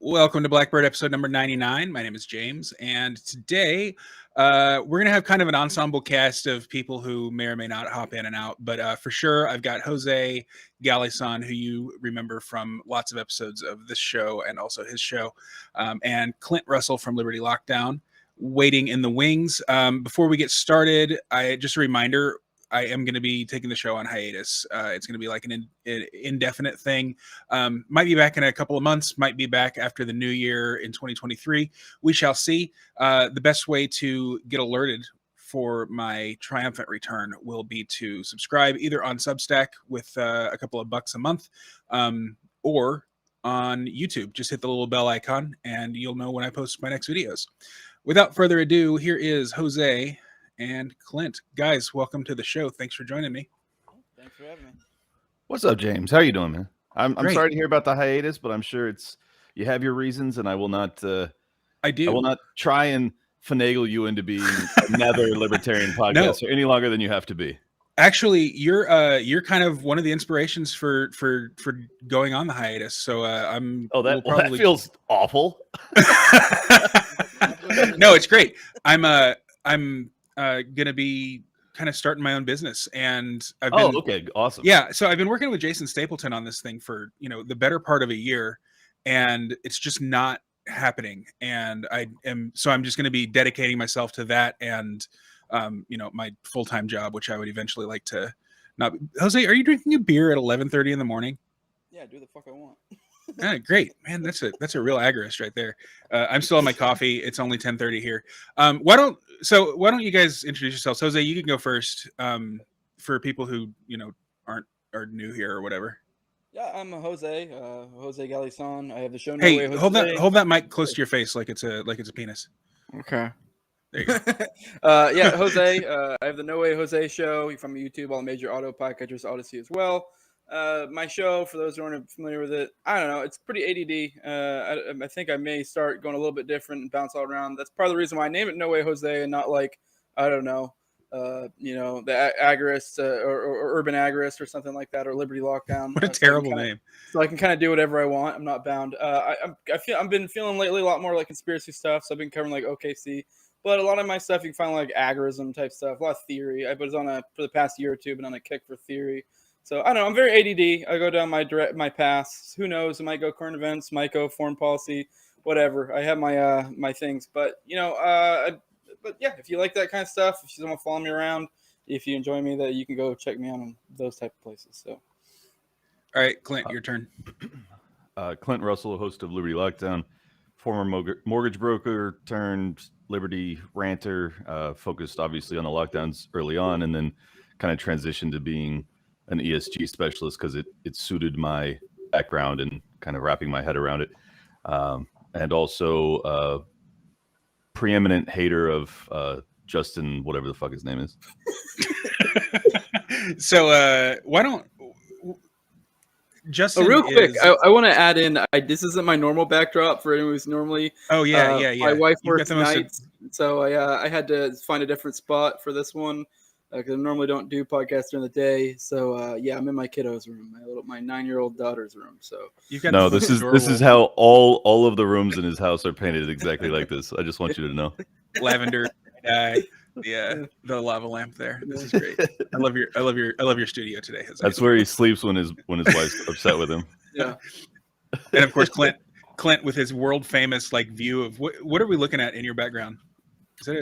Welcome to Blackbird episode number 99. My name is James, and today we're going to have kind of an ensemble cast of people who may or may not hop in and out. But for sure, I've got Jose Galison, who you remember from lots of episodes of this show and also his show, and Clint Russell from Liberty Lockdown waiting in the wings. Before we get started, just a reminder, I am going to be taking the show on hiatus. It's going to be like an indefinite thing. Might be back in a couple of months, might be back after the new year in 2023. We shall see. The best way to get alerted for my triumphant return will be to subscribe either on Substack with a couple of bucks a month or on YouTube. Just hit the little bell icon and you'll know when I post my next videos. Without further ado, here is Jose and Clint. Guys, welcome to the show. Thanks for joining me. Thanks for having me. What's up, James? How are you doing, man? I'm Great. sorry to hear about the hiatus, but I'm sure you have your reasons, and I will not. I do. I will not try and finagle you into being another libertarian podcaster any longer than you have to be. Actually, you're kind of one of the inspirations for going on the hiatus. So I'm. Oh, that feels awful. No, it's great. I'm gonna be kind of starting my own business, and I've been. Okay, awesome. Yeah, so I've been working with Jason Stapleton on this thing for the better part of a year, and it's just not happening. And I'm just going to be dedicating myself to that, and my full-time job, which I would eventually like to not. Jose, are you drinking a beer at 11:30 in the morning? Yeah, do the fuck I want. Great, man. That's a real agorist right there. I'm still on my coffee. It's only 10:30 here. Why don't you guys introduce yourselves? Jose, you can go first. For people who are new here or whatever. Yeah, I'm Jose Galison. I have the show. Hey, hold that mic close to your face like it's a penis. Okay. There you go. Yeah, Jose. I have the No Way Jose show from YouTube, all the major auto podcatchers, Odyssey as well. My show, for those who aren't familiar with it, I don't know, it's pretty ADD. I think I may start going a little bit different and bounce all around. That's part of the reason why I name it No Way Jose and not like, I don't know, the Agorist or Urban Agorist or something like that, or Liberty Lockdown. What a terrible name. So I can kind of do whatever I want. I'm not bound. I've been feeling lately a lot more like conspiracy stuff. So I've been covering like OKC, but a lot of my stuff you can find like agorism type stuff, a lot of theory. I was for the past year or two, been on a kick for theory. So I don't know. I'm very ADD. I go down my paths. Who knows? I might go current events, might go foreign policy, whatever. I have my things, but but yeah, if you like that kind of stuff, if you don't want to follow me around, if you enjoy me, that you can go check me out on those type of places. So, all right, Clint, your turn. Clint Russell, host of Liberty Lockdown, former mortgage broker turned Liberty ranter, focused obviously on the lockdowns early on, and then kind of transitioned to being an ESG specialist because it suited my background and kind of wrapping my head around it. And also preeminent hater of Justin, whatever the fuck his name is. So why don't Justin? Real quick, I want to add in. This isn't my normal backdrop for anyone who's normally. Oh yeah. My wife works nights, so I had to find a different spot for this one because I normally don't do podcasts during the day. So I'm in my kiddo's room, my 9-year-old daughter's room. So you've got this is how all of the rooms in his house are painted exactly like this. I just want you to know. Lavender dye. Yeah, the lava lamp there. This is great. I love your studio today. That's where he sleeps when his wife's upset with him. Yeah. And of course Clint with his world famous view of what are we looking at in your background?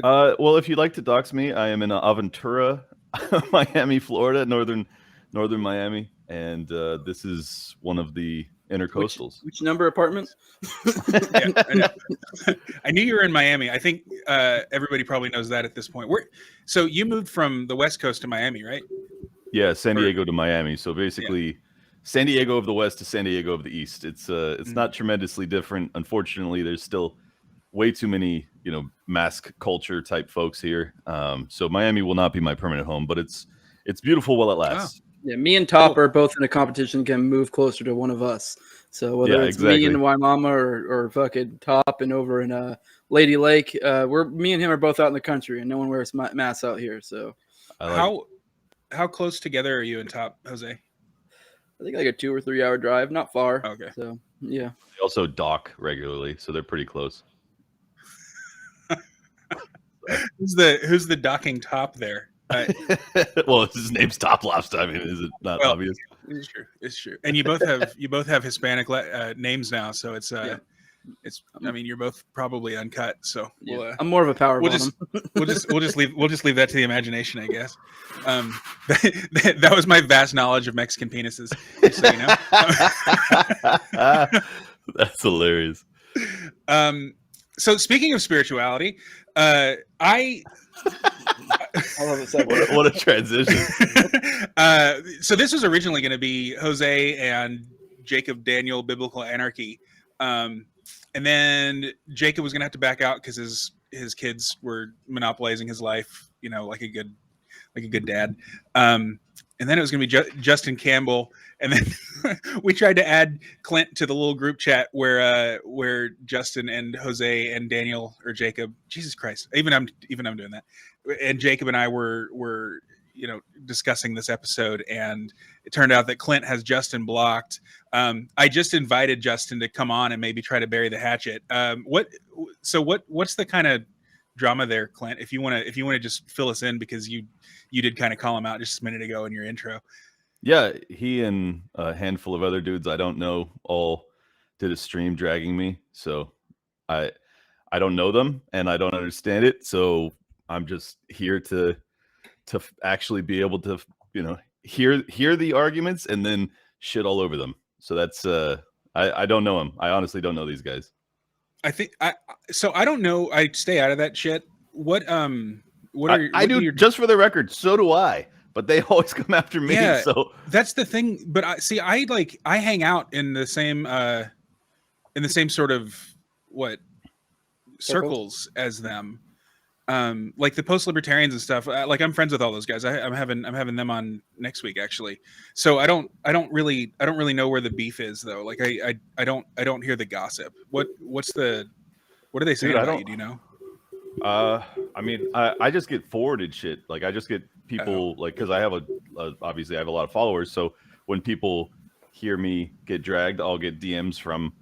Well, if you'd like to dox me, I am in Aventura, Miami, Florida, northern Miami, and this is one of the intercoastals. Which number apartment? Yeah, I know. I knew you were in Miami. I think everybody probably knows that at this point. So you moved from the West Coast to Miami, right? Yeah, San Diego to Miami. So basically, San Diego of the West to San Diego of the East. It's not tremendously different. Unfortunately, there's still way too many mask culture type folks here. So Miami will not be my permanent home, but it's beautiful while it lasts. Oh. Yeah, me and Top are both in a competition, can move closer to one of us. So whether it's me and Waimama or fucking Top and over in Lady Lake, me and him are both out in the country, and no one wears masks out here. So how close together are you and Top, Jose? I think like a 2 or 3 hour drive, not far. Okay. So yeah. They also dock regularly, so they're pretty close. Who's the docking top there? Well, his name's TopLobsta. I mean, is it not obvious? It's true. It's true. And you both have Hispanic names now, so it's Yeah. it's. I mean, you're both probably uncut, so Yeah. I'm more of a power bottom. we'll just leave that to the imagination, I guess. That was my vast knowledge of Mexican penises, just so you know. That's hilarious. So speaking of spirituality, I love it. So what a transition. So this was originally going to be Jose and Jacob Daniel Biblical Anarchy, and then Jacob was going to have to back out because his kids were monopolizing his life, you know, like a good dad. And then it was going to be Justin Campbell, and then we tried to add Clint to the little group chat where Justin and Jose and Daniel or Jacob, Jesus Christ, even I'm doing that, and Jacob and I were discussing this episode, and it turned out that Clint has Justin blocked. I just invited Justin to come on and maybe try to bury the hatchet. What's the kind of drama there, Clint? If you want to just fill us in, because you did kind of call him out just a minute ago in your intro. Yeah, he and a handful of other dudes I don't know all did a stream dragging me. So I don't know them and I don't understand it. So I'm just here to actually be able to, hear the arguments and then shit all over them. So that's I don't know them. I honestly don't know these guys. I don't know. I stay out of that shit. I do, just for the record, so do I. But they always come after me. Yeah, so that's the thing. But I hang out in the same sort of circles as them. Like the post-libertarians and stuff. Like I'm friends with all those guys. I'm having them on next week actually. So I don't really know where the beef is though. Like I don't hear the gossip. What are they saying about you? Do you know? I mean, I just get forwarded shit. Like I just get people like, because I have obviously I have a lot of followers. So when people hear me get dragged, I'll get DMs from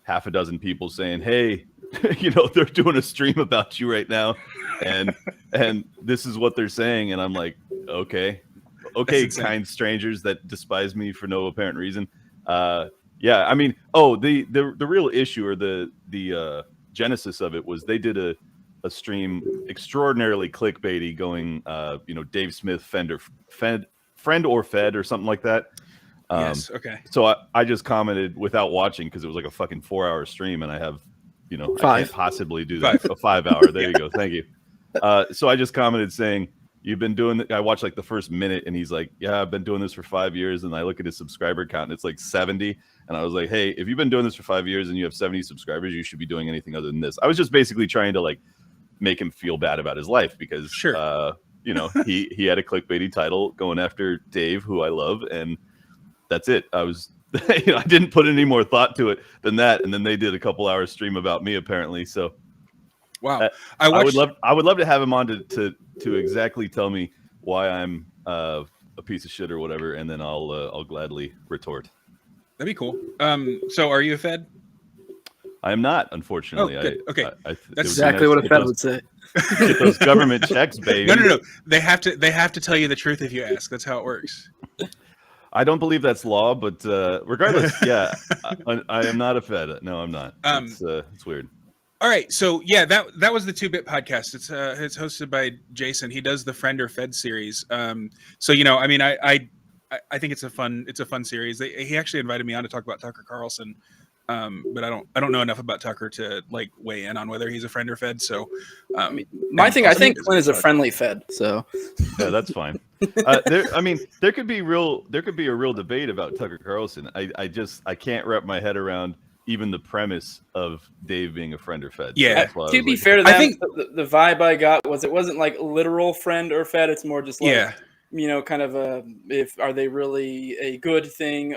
half a dozen people saying, "Hey, they're doing a stream about you right now, and this is what they're saying." And I'm like, okay, kind strangers that despise me for no apparent reason. Yeah, I mean, the real issue or the genesis of it was they did a stream extraordinarily clickbaity, going, Dave Smith, friend or fed or something like that. Yes. Okay. So I just commented without watching because it was like a fucking 4-hour stream, and I have, I can't possibly do that. A 5 hour. There you go. Thank you. So I just commented saying, "You've been doing I watched like the first minute, and he's like, "Yeah, I've been doing this for 5 years." And I look at his subscriber count, and it's like 70. And I was like, "Hey, if you've been doing this for 5 years and you have 70 subscribers, you should be doing anything other than this." I was just basically trying to like make him feel bad about his life because, sure. He had a clickbaity title going after Dave, who I love, and that's it. I was, I didn't put any more thought to it than that. And then they did a couple hours stream about me apparently. So, wow, I would love to have him on to exactly tell me why I'm a piece of shit or whatever, and then I'll gladly retort. That'd be cool. So are you a Fed? I am not, unfortunately. Oh, good. Okay, that's exactly what a Fed would say. Get those government checks, baby. No. They have to tell you the truth if you ask. That's how it works. I don't believe that's law, but regardless, yeah, I am not a Fed. No, I'm not. It's weird. All right, so yeah, that was the 2-Bit podcast. It's hosted by Jason. He does the Friend or Fed series. So I mean, I think it's a fun series. He actually invited me on to talk about Tucker Carlson. But I don't know enough about Tucker to like weigh in on whether he's a friend or Fed. So I think Clint is a friendly Fed. So yeah, that's fine. There could be a real debate about Tucker Carlson. I can't wrap my head around even the premise of Dave being a friend or Fed. Yeah. To be fair to them, I think the vibe I got was it wasn't like literal friend or Fed. It's more just like kind of are they really a good thing,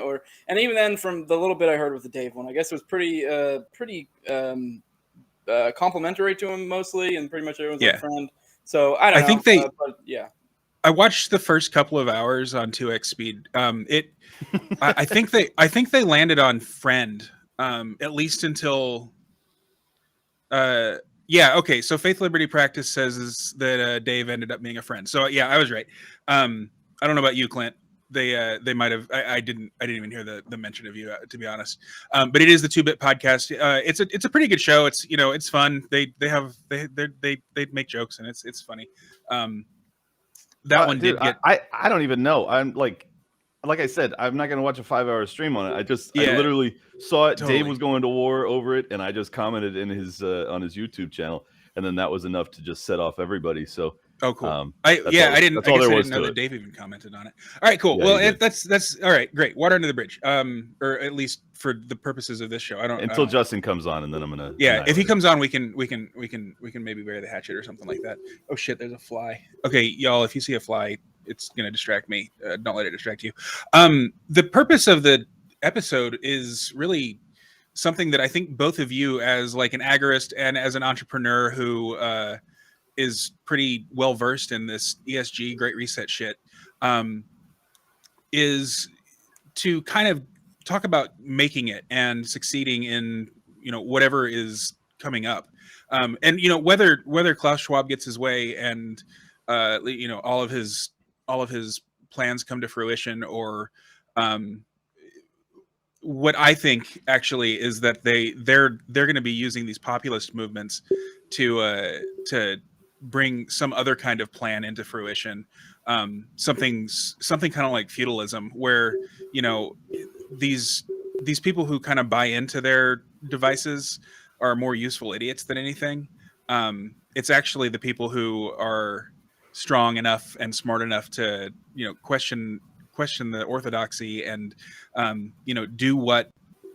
and even then from the little bit I heard with the Dave one, I guess it was pretty complimentary to him mostly, and pretty much everyone's a friend. So I don't know. I think I watched the first couple of hours on 2x speed. I think they landed on friend, at least until yeah, okay. So Faith Liberty Practice says is that Dave ended up being a friend. So yeah, I was right. I don't know about you, Clint. They might have. I didn't even hear the mention of you, to be honest. But it is the 2-Bit Podcast. It's a pretty good show. It's it's fun. They make jokes and it's funny. That one dude, did get. I don't even know. I'm like I said, I'm not gonna watch a 5-hour stream on it. I literally saw it. Totally. Dave was going to war over it, and I just commented in his on his YouTube channel, and then that was enough to just set off everybody. So oh, cool. I didn't know know that Dave even commented on it. All right, cool. Yeah, well, that's all right. Great. Water under the bridge. Or at least for the purposes of this show. I don't until Justin comes on, and then I'm gonna. Yeah, if he comes on, we can maybe bury the hatchet or something like that. Oh shit, there's a fly. Okay, y'all, if you see a fly, it's gonna distract me. Don't let it distract you. The purpose of the episode is really something that I think both of you, as like an agorist and as an entrepreneur who is pretty well versed in this ESG Great Reset shit, is to kind of talk about making it and succeeding in whatever is coming up, and whether Klaus Schwab gets his way and all of his plans come to fruition, or what I think actually is that they're going to be using these populist movements to bring some other kind of plan into fruition, something kind of like feudalism, where these people who kind of buy into their devices are more useful idiots than anything. It's actually the people who are strong enough and smart enough to question the orthodoxy and do what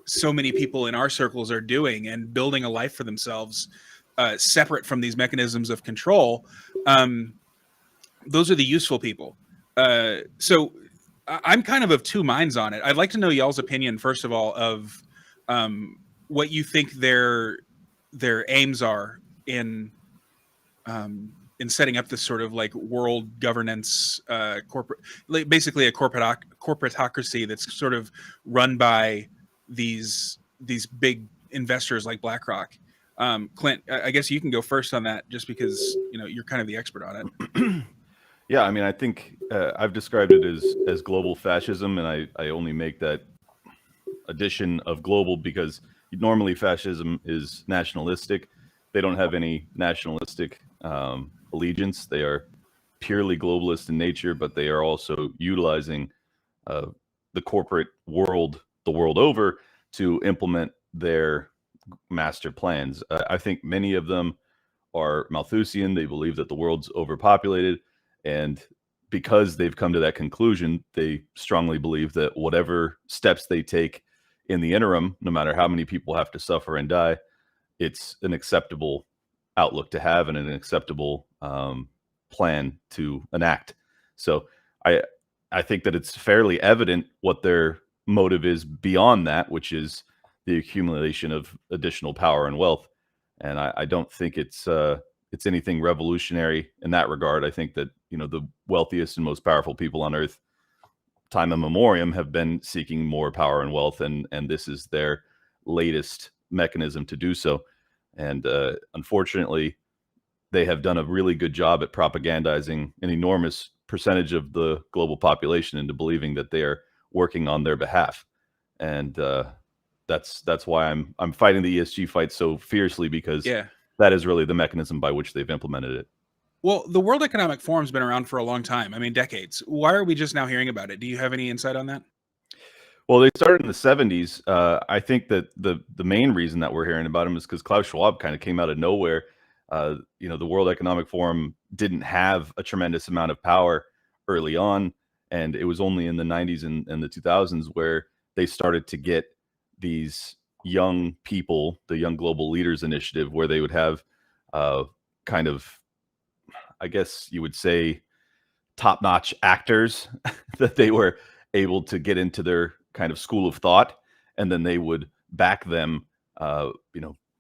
so many people in our circles are doing and building a life for themselves, separate from these mechanisms of control. Those are the useful people. So I'm kind of two minds on it. I'd like to know y'all's opinion, first of all, of what you think their aims are in setting up this sort of like world governance, basically a corporatocracy that's sort of run by these big investors like Blackrock. Clint, I guess you can go first on that, just because you're kind of the expert on it. Yeah, I mean, I think I've described it as global fascism, and I only make that addition of global because normally fascism is nationalistic. They don't have any nationalistic allegiance. They are purely globalist in nature, but they are also utilizing the corporate world the world over to implement their master plans. I think many of them are Malthusian. They believe that the world's overpopulated, and because they've come to that conclusion, they strongly believe that whatever steps they take in the interim, no matter how many people have to suffer and die, it's an acceptable outlook to have and an acceptable plan to enact. So I think that it's fairly evident what their motive is beyond that, which is the accumulation of additional power and wealth. And I don't think it's anything revolutionary in that regard. I think that the wealthiest and most powerful people on earth, time immemorial, have been seeking more power and wealth, and this is their latest mechanism to do so. And unfortunately, they have done a really good job at propagandizing an enormous percentage of the global population into believing that they are working on their behalf. And that's why I'm fighting the ESG fight so fiercely, because that is really the mechanism by which they've implemented it. Well, the World Economic Forum's been around for a long time. I mean, decades. Why are we just now hearing about it? Do you have any insight on that? Well, they started in the 70s. I think that the main reason that we're hearing about them is because Klaus Schwab kind of came out of nowhere. The World Economic Forum didn't have a tremendous amount of power early on, and it was only in the 90s and the 2000s where they started to get these young people, the Young Global Leaders Initiative, where they would have kind of, I guess you would say, top-notch actors that they were able to get into their kind of school of thought, and then they would back them,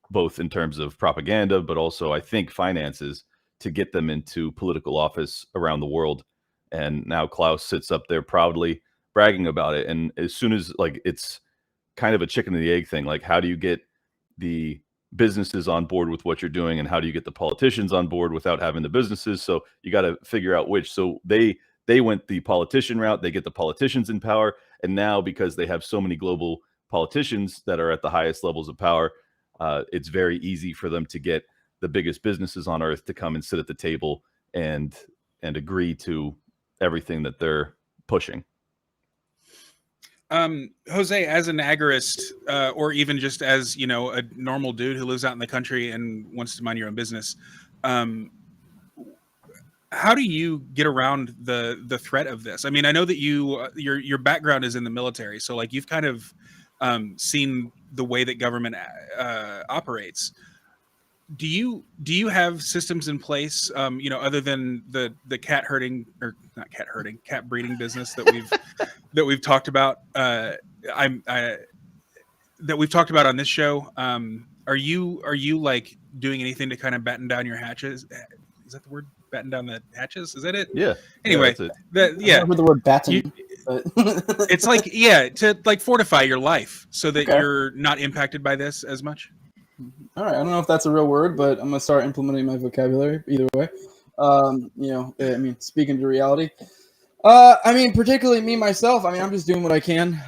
both in terms of propaganda, but also I think finances, to get them into political office around the world. And now Klaus sits up there proudly bragging about it. And as soon as like it's kind of a chicken and the egg thing, like how do you get the businesses on board with what you're doing, and how do you get the politicians on board without having the businesses? So you got to figure out which. So they went the politician route. They get the politicians in power, and now because they have so many global politicians that are at the highest levels of power, it's very easy for them to get the biggest businesses on earth to come and sit at the table and agree to everything that they're pushing. Jose, as an agorist, or even just as, you know, a normal dude who lives out in the country and wants to mind your own business, how do you get around the threat of this? I mean, I know that your background is in the military, so like you've kind of seen the way that government operates. Do you have systems in place, you know, other than the cat herding, or not cat herding, cat breeding business that we've talked about? That we've talked about on this show. Are you like doing anything to kind of batten down your hatches? Is that the word? Batten down the hatches? Is that it? Yeah. Anyway, yeah, I remember the word batten. It's like, yeah, to like fortify your life so that you're not impacted by this as much. All right, I don't know if that's a real word, but I'm gonna start implementing my vocabulary either way. You know, I mean, speaking to reality. I mean, particularly me myself. I mean, I'm just doing what I can.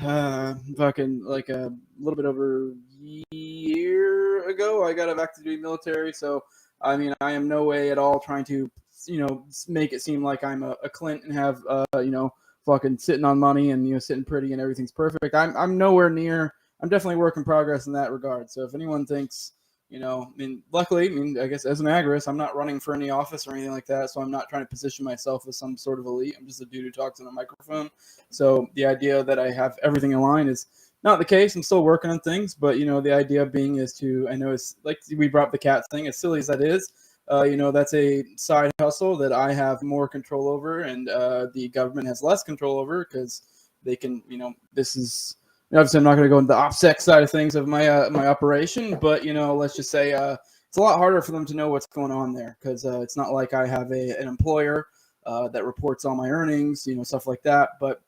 Fucking like a little bit over a year ago, I got a active duty military. So, I mean, I am no way at all trying to, you know, make it seem like I'm a Clint and have, you know, fucking sitting on money and, you know, sitting pretty and everything's perfect. I'm nowhere near. I'm definitely work in progress in that regard. So if anyone thinks, you know, I mean, luckily, I mean, I guess as an agorist, I'm not running for any office or anything like that. So I'm not trying to position myself as some sort of elite. I'm just a dude who talks on a microphone. So the idea that I have everything in line is not the case. I'm still working on things, but, you know, the idea being is to, I know it's like we brought up the cat thing, as silly as that is, you know, that's a side hustle that I have more control over, and the government has less control over because they can, you know, this is, obviously I'm not going to go into the OPSEC side of things of my my operation, but, you know, let's just say it's a lot harder for them to know what's going on there because it's not like I have an employer that reports all my earnings, you know, stuff like that. But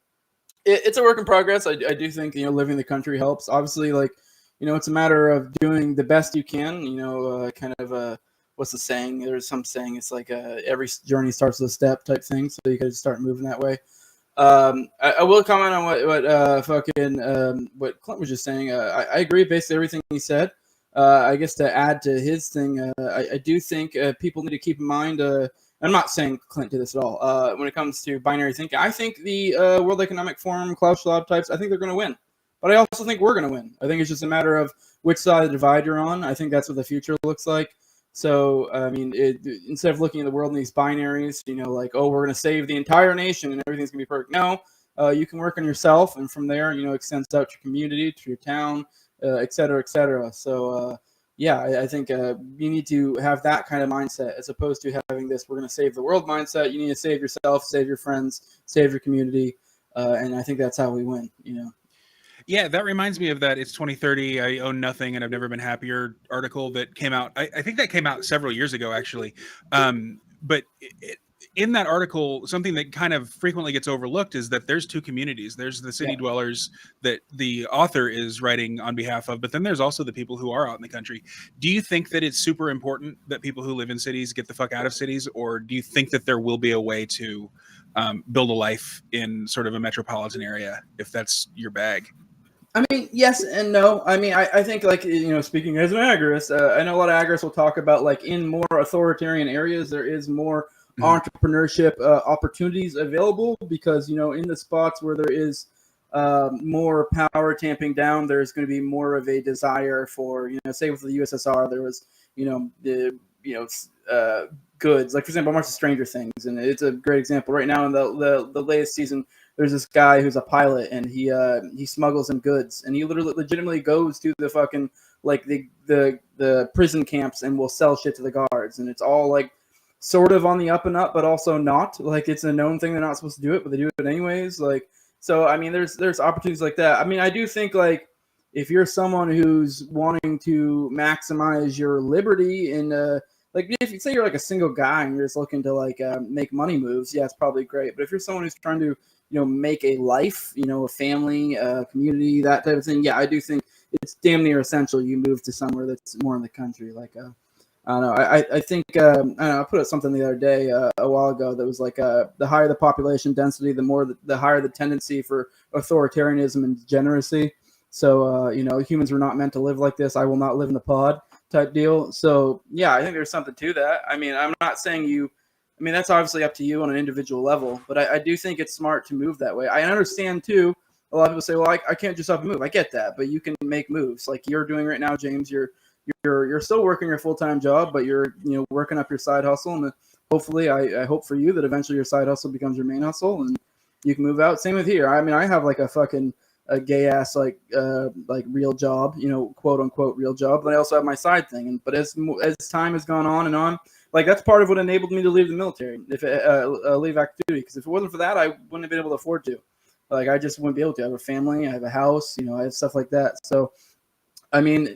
it's a work in progress. I do think, you know, living in the country helps. Obviously, like, you know, it's a matter of doing the best you can, you know, kind of what's the saying? There's some saying it's like every journey starts with a step type thing. So you got to start moving that way. I will comment on what Clint was just saying. I agree with basically everything he said. I guess to add to his thing, I do think people need to keep in mind. I'm not saying Clint did this at all. When it comes to binary thinking, I think the World Economic Forum, Klaus Schwab types, I think they're going to win. But I also think we're going to win. I think it's just a matter of which side of the divide you're on. I think that's what the future looks like. So, I mean, instead of looking at the world in these binaries, you know, like, oh, we're going to save the entire nation and everything's going to be perfect. No, you can work on yourself. And from there, you know, extends out to your community, to your town, et cetera, et cetera. So, yeah, I think you need to have that kind of mindset as opposed to having this, we're going to save the world mindset. You need to save yourself, save your friends, save your community. And I think that's how we win, you know. Yeah, that reminds me of that It's 2030, I own nothing and I've never been happier article that came out. I think that came out several years ago, actually. But in that article, something that kind of frequently gets overlooked is that there's two communities. There's the city dwellers that the author is writing on behalf of, but then there's also the people who are out in the country. Do you think that it's super important that people who live in cities get the fuck out of cities? Or do you think that there will be a way to build a life in sort of a metropolitan area if that's your bag? I mean, yes and no. I mean, I think, like, you know, speaking as an agorist, I know a lot of agorists will talk about, like, in more authoritarian areas, there is more entrepreneurship opportunities available because, you know, in the spots where there is more power tamping down, there's going to be more of a desire for, you know, say with the USSR, there was, you know, the, you know, goods. Like, for example, I'm watching Stranger Things, and it's a great example. Right now in the latest season, there's this guy who's a pilot, and he smuggles in goods, and he legitimately goes to the fucking, like, the prison camps and will sell shit to the guards, and it's all, like, sort of on the up and up, but also not. Like, it's a known thing, they're not supposed to do it, but they do it anyways. Like, so I mean, there's opportunities like that. I mean, I do think, like, if you're someone who's wanting to maximize your liberty in like if you say you're like a single guy and you're just looking to like make money moves, yeah, it's probably great. But if you're someone who's trying to, make a life, a family, community, that type of thing, yeah, I do think it's damn near essential you move to somewhere that's more in the country. Like, I don't know. I think I don't know, I put out something the other day a while ago that was like the higher the population density, the higher the tendency for authoritarianism and degeneracy. So humans were not meant to live like this. I will not live in the pod type deal. So yeah, I think there's something to that. I mean, I'm not saying you. I mean, that's obviously up to you on an individual level, but I do think it's smart to move that way. I understand too. A lot of people say, well, I can't just up and move. I get that, but you can make moves like you're doing right now, James. You're still working your full-time job, but you're working up your side hustle, and hopefully I hope for you that eventually your side hustle becomes your main hustle and you can move out. Same with here. I mean, I have like a gay ass like real job, quote unquote real job, but I also have my side thing. But as time has gone on and on, like that's part of what enabled me to leave the military, leave active duty, because if it wasn't for that, I wouldn't have been able to afford to. Like I just wouldn't be able to. I have a family, I have a house, I have stuff like that. So I mean,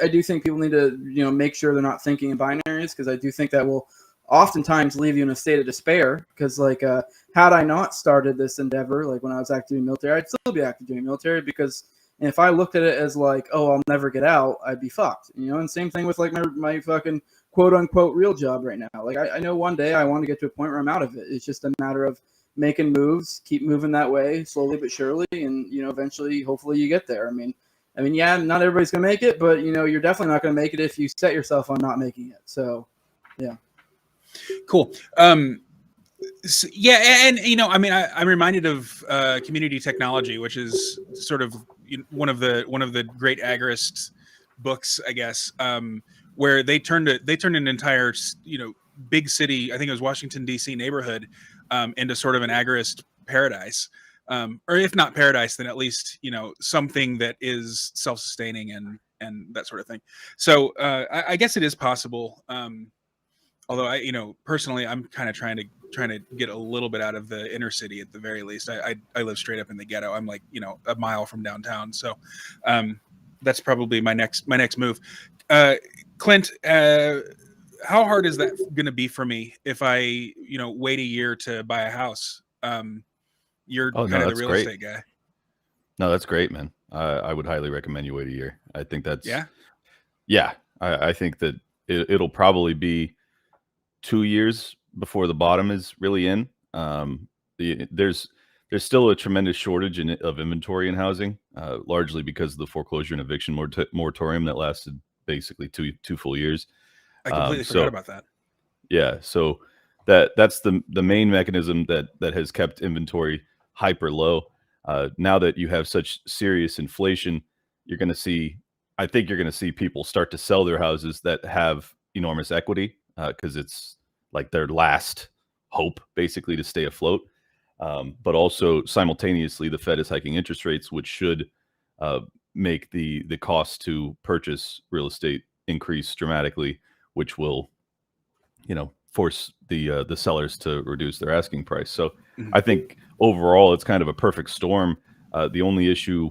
I do think people need to, make sure they're not thinking in binaries, because I do think that will oftentimes leave you in a state of despair. Because, like, had I not started this endeavor, like when I was active in the military, I'd still be active duty military, because if I looked at it as like, oh, I'll never get out, I'd be fucked, And same thing with like my fucking quote unquote real job right now. Like, I know one day I want to get to a point where I'm out of it. It's just a matter of making moves, keep moving that way slowly but surely, and eventually, hopefully, you get there. I mean, yeah, not everybody's going to make it, but, you're definitely not going to make it if you set yourself on not making it. So, yeah. Cool. So, yeah. And, I mean, I'm reminded of Community Technology, which is sort of one of the great agorist books, I guess, where they turned an entire, big city, I think it was Washington, D.C. neighborhood into sort of an agorist paradise. Or if not paradise, then at least, something that is self-sustaining and that sort of thing. So I guess it is possible. Although I, personally, I'm kind of trying to get a little bit out of the inner city at the very least. I live straight up in the ghetto. I'm like, a mile from downtown. So that's probably my next move. Clint, how hard is that going to be for me if I, wait a year to buy a house? You're kind of the real estate guy. No, that's great, man. I would highly recommend you wait a year. I think that's yeah. I think that it'll probably be 2 years before the bottom is really in. There's still a tremendous shortage of inventory in housing, largely because of the foreclosure and eviction moratorium that lasted basically two full years. I completely forgot about that. Yeah, so that's the main mechanism that has kept inventory hyper low. Now that you have such serious inflation, I think you're going to see people start to sell their houses that have enormous equity, because it's like their last hope basically to stay afloat. But also simultaneously, the Fed is hiking interest rates, which should make the cost to purchase real estate increase dramatically, which will, force the sellers to reduce their asking price. So I think overall it's kind of a perfect storm. The only issue,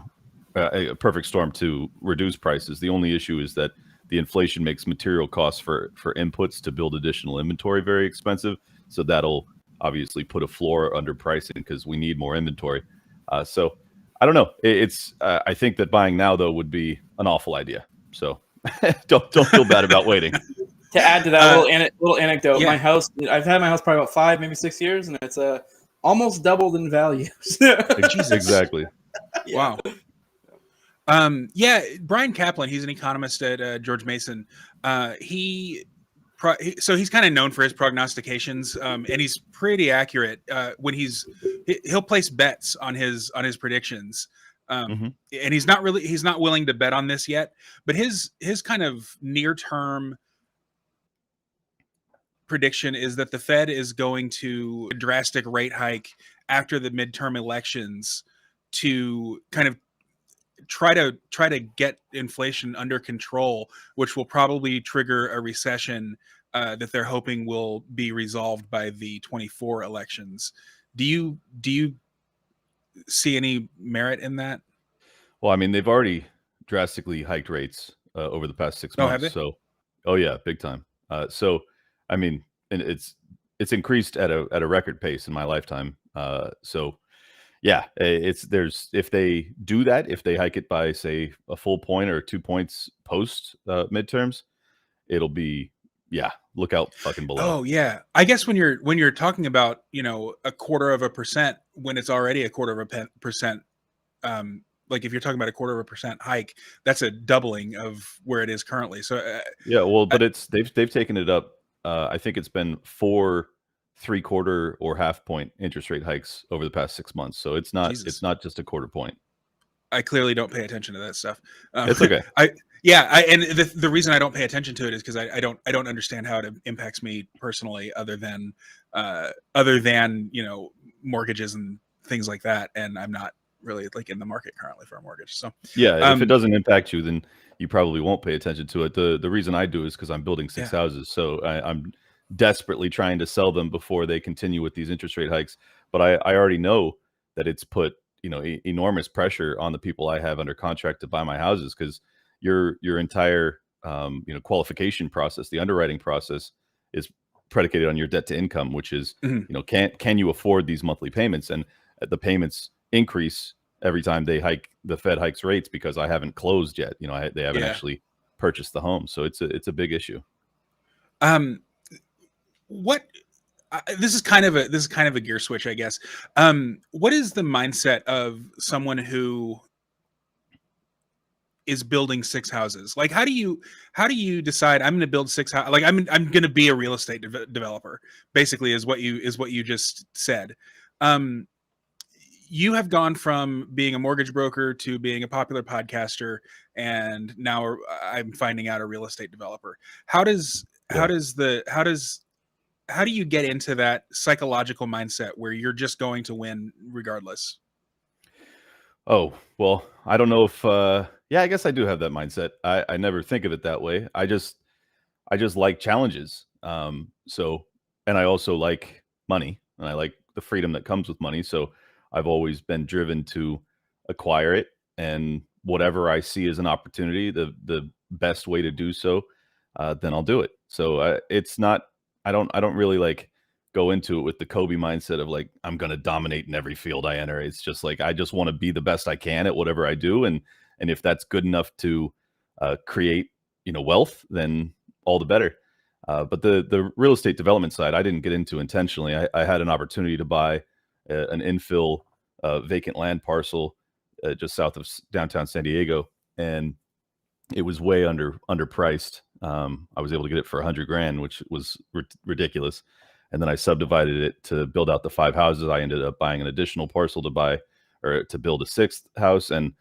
a perfect storm to reduce prices. The only issue is that the inflation makes material costs for inputs to build additional inventory very expensive. So that'll obviously put a floor under pricing because we need more inventory. So I don't know. I think that buying now though would be an awful idea. So don't feel bad about waiting. To add to that little anecdote, yeah. my house, I've had my house probably about 5, maybe 6 years, and it's almost doubled in value. Jesus. Exactly. Yeah. Wow. Yeah, Brian Kaplan, he's an economist at George Mason. So he's kind of known for his prognostications, and he's pretty accurate when he'll place bets on his predictions. And he's not willing to bet on this yet, but his kind of near term prediction is that the Fed is going to a drastic rate hike after the midterm elections to kind of try to get inflation under control, which will probably trigger a recession that they're hoping will be resolved by the 24 elections. Do you see any merit in that? Well, I mean, they've already drastically hiked rates over the past 6 months. Have they? So, oh yeah, big time. So I mean, and it's increased at a record pace in my lifetime. So yeah, if they do that, if they hike it by say a full point or 2 points post midterms, it'll be, yeah, look out fucking below. Oh yeah, I guess when you're talking about, you know, 0.25% when it's already 0.25%, like if you're talking about 0.25% hike, that's a doubling of where it is currently. So Yeah, well, but they've taken it up. I think it's been 4 3/4 or half point interest rate hikes over the past 6 months. So it's Jesus. not just a quarter point. I clearly don't pay attention to that stuff. It's okay. And the reason I don't pay attention to it is because I don't understand how it impacts me personally, other than you know, mortgages and things like that, and I'm not really like in the market currently for a mortgage. So Yeah, if it doesn't impact you, then you probably won't pay attention to it. The reason I do is because I'm building 6 houses, so I'm desperately trying to sell them before they continue with these interest rate hikes. But I already know that it's put, you know, enormous pressure on the people I have under contract to buy my houses, because your entire you know, qualification process, the underwriting process, is predicated on your debt to income, which is, Mhm. you know, can you afford these monthly payments? And the payments increase every time the Fed hikes rates, because I haven't closed yet. You know, they haven't actually purchased the home, so it's a big issue. What this is kind of a gear switch, I guess. What is the mindset of someone who is building 6 houses? Like, how do you decide I'm going to build 6 houses? Like, I'm going to be a real estate developer, basically, is what you just said. You have gone from being a mortgage broker to being a popular podcaster, and now I'm finding out a real estate developer. How do you get into that psychological mindset where you're just going to win regardless? Oh, well, I don't know if yeah, I guess I do have that mindset. I never think of it that way. I just like challenges. So, and I also like money, and I like the freedom that comes with money. So I've always been driven to acquire it, and whatever I see as an opportunity, the best way to do so, then I'll do it. So it's not, I don't really like go into it with the Kobe mindset of like, I'm going to dominate in every field I enter. It's just like, I just want to be the best I can at whatever I do. And if that's good enough to create, you know, wealth, then all the better. But the real estate development side, I didn't get into intentionally. I had an opportunity to buy an infill vacant land parcel just south of downtown San Diego, and it was way underpriced. I was able to get it for $100,000, which was ridiculous. And then I subdivided it to build out the 5 houses. I ended up buying an additional parcel to build a 6th house, and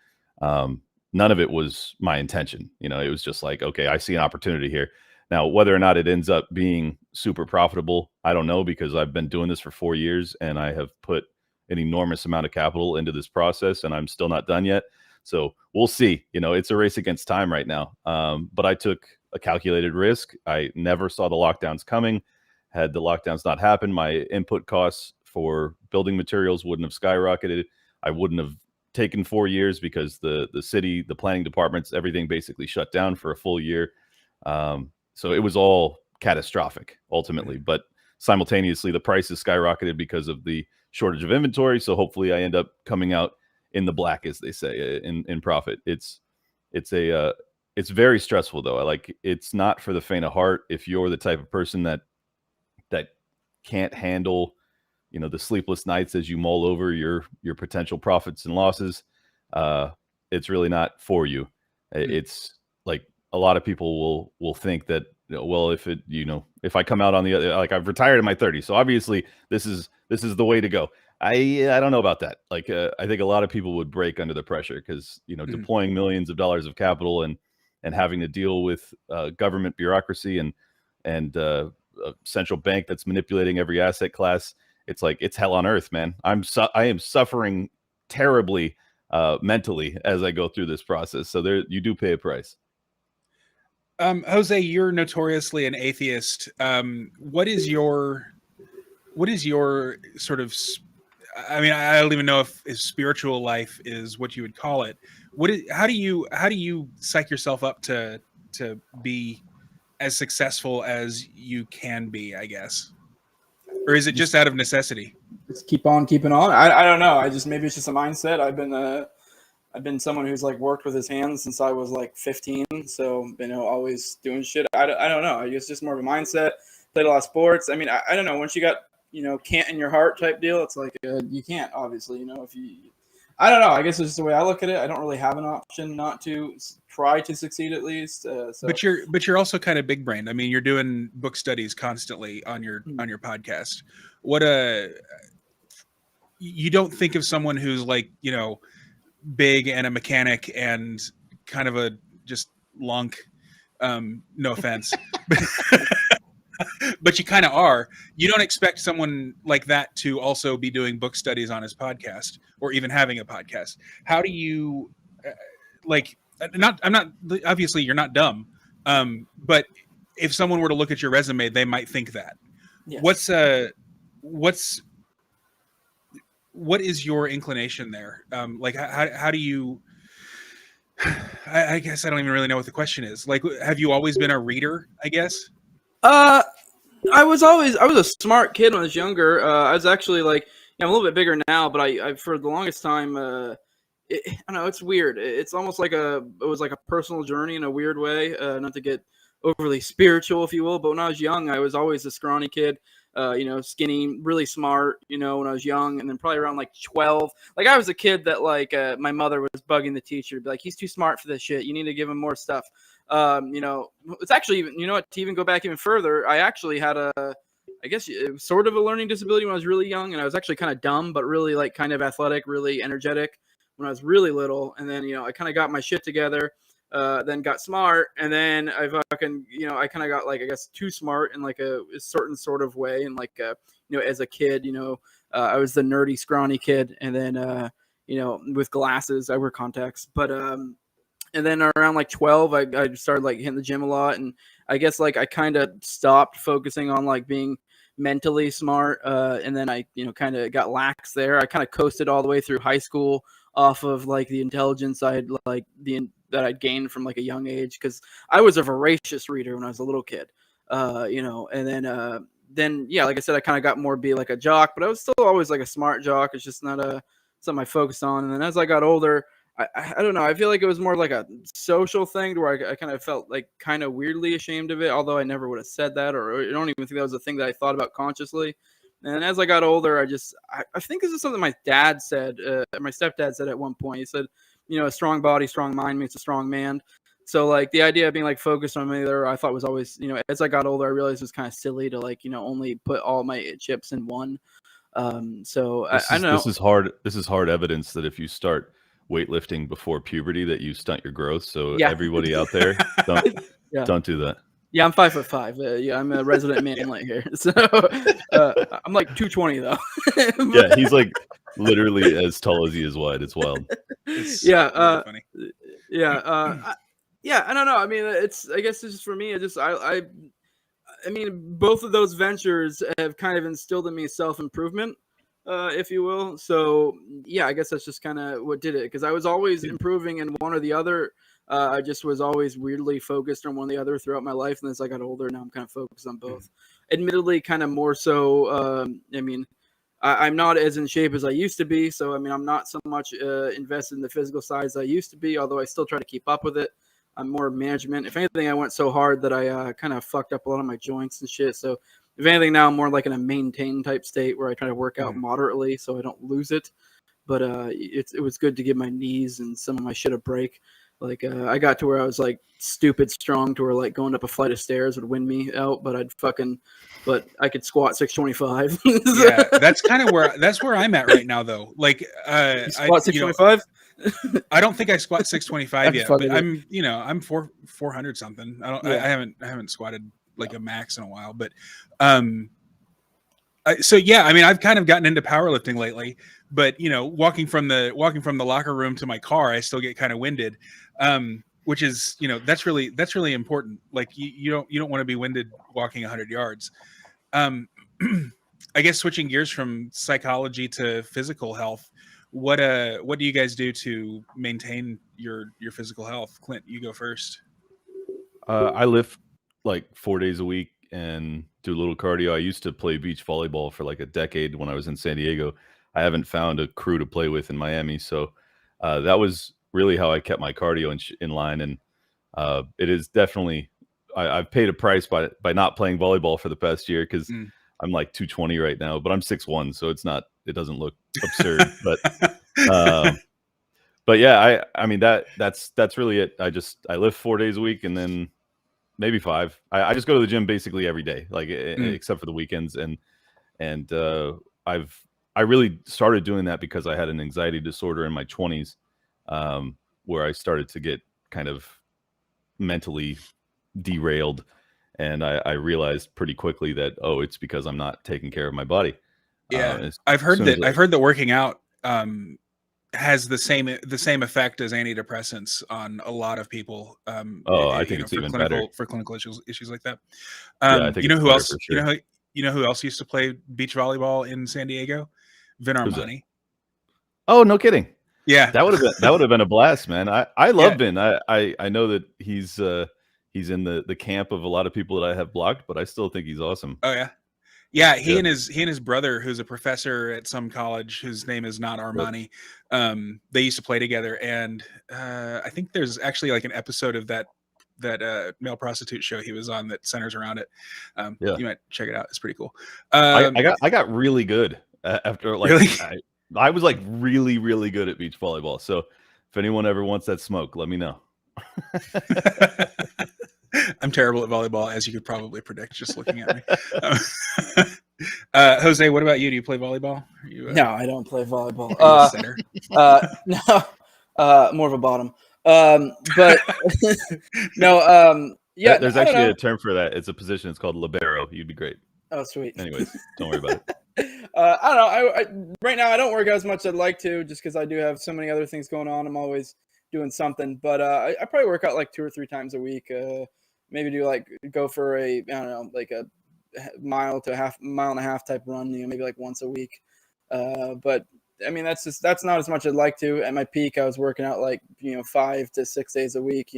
none of it was my intention. You know, it was just like, okay, I see an opportunity here. Now, whether or not it ends up being super profitable, I don't know, because I've been doing this for 4 years and I have put an enormous amount of capital into this process, and I'm still not done yet. So we'll see. You know, it's a race against time right now. But I took a calculated risk. I never saw the lockdowns coming. Had the lockdowns not happened, my input costs for building materials wouldn't have skyrocketed. I wouldn't have taken 4 years because the city, the planning departments, everything basically shut down for a full year. So it was all catastrophic ultimately, but simultaneously the prices skyrocketed because of the shortage of inventory. So hopefully I end up coming out in the black, as they say, in profit. It's very stressful though. It's not for the faint of heart. If you're the type of person that can't handle, you know, the sleepless nights as you mull over your potential profits and losses, it's really not for you. It's like a lot of people will think that, well, if I come out on the other, like, I've retired in my 30s, so obviously this is the way to go. I don't know about that. Like, I think a lot of people would break under the pressure, because, you know, deploying millions of dollars of capital and having to deal with government bureaucracy and a central bank that's manipulating every asset class. It's like, it's hell on earth, man. I am suffering terribly mentally as I go through this process. So you do pay a price. Jose, you're notoriously an atheist. What is your sort of, I mean, I don't even know if spiritual life is what you would call it. How do you psych yourself up to be as successful as you can be, I guess? Or is it just out of necessity? Just keep on keeping on. I don't know. Maybe it's just a mindset. I've been someone who's like worked with his hands since I was like 15. So, always doing shit. I don't know. I guess it's just more of a mindset. Played a lot of sports. I mean, I don't know. Once you got, can't in your heart type deal, it's like you can't, obviously, if you, I don't know. I guess it's just the way I look at it. I don't really have an option not to try to succeed at least. But you're also kind of big brained. I mean, you're doing book studies constantly on your podcast. What you don't think of someone who's like, big and a mechanic and kind of a just lunk. No offense. But you kind of are. You don't expect someone like that to also be doing book studies on his podcast or even having a podcast. How do you I'm not obviously you're not dumb. But if someone were to look at your resume, they might think that. Yes. What is your inclination there? How do you, I guess I don't even really know what the question is. Like, have you always been a reader, I guess? I was a smart kid when I was younger. I was actually I'm a little bit bigger now, but I for the longest time, I don't know, it's weird. It's almost like it was like a personal journey in a weird way. Not to get overly spiritual, if you will, but when I was young, I was always a scrawny kid. Skinny, really smart, when I was young, and then probably around 12. I was a kid that my mother was bugging the teacher to be like, he's too smart for this shit. You need to give him more stuff. It's actually, to even go back even further, I actually had I guess it was sort of a learning disability when I was really young, and I was actually kind of dumb, but really kind of athletic, really energetic when I was really little. And then, I kind of got my shit together. Then got smart, and then I fucking, I kind of got I guess too smart in a certain sort of way. And as a kid, I was the nerdy, scrawny kid, and then, with glasses, I wear contacts, but, and then around 12, I started hitting the gym a lot. And I guess I kind of stopped focusing on being mentally smart. And then I, kind of got lax there. I kind of coasted all the way through high school off of the intelligence I had that I'd gained from a young age, because I was a voracious reader when I was a little kid, and then yeah, like I said, I kind of got more be a jock, but I was still always a smart jock. It's just not something I focused on. And then as I got older, I don't know, I feel like it was more a social thing to where I kind of felt kind of weirdly ashamed of it, although I never would have said that, or I don't even think that was a thing that I thought about consciously. And as I got older, I think this is something my dad said, my stepdad said at one point. He said, a strong body, strong mind makes a strong man. So the idea of being focused on either, I thought was always, as I got older, I realized it was kind of silly to only put all my chips in one. So I don't know. This is hard evidence that if you start weightlifting before puberty, that you stunt your growth. So everybody out there, don't do that. Yeah, I'm 5'5". Yeah, I'm a resident manlet here. So I'm 220 though. Yeah, he's literally as tall as he is wide. It's wild. It's really funny. Yeah, I don't know. I mean, I guess it's just for me. I mean, both of those ventures have kind of instilled in me self-improvement, if you will. So yeah, I guess that's just kind of what did it, because I was always improving in one or the other. I just was always weirdly focused on one or the other throughout my life. And as I got older, now I'm kind of focused on both. Admittedly, kind of more so. I mean, I'm not as in shape as I used to be. So, I mean, I'm not so much invested in the physical side as I used to be, although I still try to keep up with it. I'm more management. If anything, I went so hard that I kind of fucked up a lot of my joints and shit. So if anything, now I'm more in a maintain type state where I try to work out moderately so I don't lose it. But it was good to give my knees and some of my shit a break. I got to where I was stupid strong to where going up a flight of stairs would win me out, but I could squat 625. Yeah, that's kind of where I'm at right now though. You squat 625? I don't think I squat 625 yet, but I'm 400 something. I haven't squatted a max in a while, but so yeah, I mean, I've kind of gotten into powerlifting lately, but walking from the locker room to my car, I still get kind of winded, which is that's really important. You don't want to be winded walking 100 yards. I guess switching gears from psychology to physical health, what do you guys do to maintain your physical health? Clint, you go first. I lift like 4 days a week and do a little cardio. I used to play beach volleyball for like a decade when I was in San Diego. I haven't found a crew to play with in Miami, so that was really how I kept my cardio in line. And it is definitely I've paid a price by not playing volleyball for the past year, because I'm like 220 right now, but I'm 6'1", so it doesn't look absurd. But yeah, I mean that's really it. I lift 4 days a week, and then maybe 5. I just go to the gym basically every day, like except for the weekends. And I really started doing that because I had an anxiety disorder in my 20s, where I started to get kind of mentally derailed, and I realized pretty quickly that, oh, it's because I'm not taking care of my body. Yeah, I've heard that working out has the same effect as antidepressants on a lot of people. I think it's even better for clinical issues like that. Yeah, I think you know it's who better else? for sure. You know who else used to play beach volleyball in San Diego? Vin Who's that? Armani. Oh, no kidding. Yeah, that would have been a blast, man. I love Vin. I know that he's in the camp of a lot of people that I have blocked, but I still think he's awesome. Oh yeah. Yeah, he and his brother, who's a professor at some college, whose name is not Armani. They used to play together, and I think there's actually like an episode of that male prostitute show he was on that centers around it. You might check it out; it's pretty cool. I got really good after, like, really? I was like really, really good at beach volleyball. So if anyone ever wants that smoke, let me know. I'm terrible at volleyball, as you could probably predict just looking at me. Jose, what about you? Do you play volleyball? No, I don't play volleyball. Center? No, more of a bottom. But no, yeah. There's actually a term for that. It's a position. It's called libero. You'd be great. Oh, sweet. Anyways, don't worry about it. I don't know. Right now I don't work out as much as I'd like to, just because I do have so many other things going on. I'm always doing something, but I probably work out like 2 or 3 times a week. Maybe go for a like a mile to mile and a half type run, maybe like once a week. But I mean, that's not as much as I'd like to. At my peak, I was working out like 5 to 6 days a week.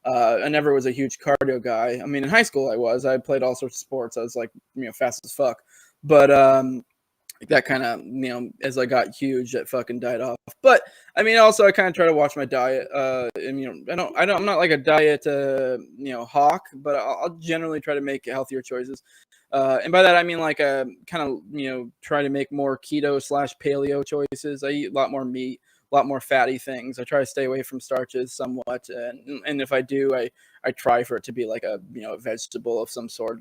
I never was a huge cardio guy. I mean, in high school I played all sorts of sports. I was like fast as fuck, but that kind of as I got huge, that fucking died off. But I mean, also I kind of try to watch my diet. And I'm not like a diet hawk, but I'll generally try to make healthier choices. And by that I mean like kind of try to make more keto / paleo choices. I eat a lot more meat, a lot more fatty things. I try to stay away from starches somewhat, and if I do, I try for it to be like a vegetable of some sort.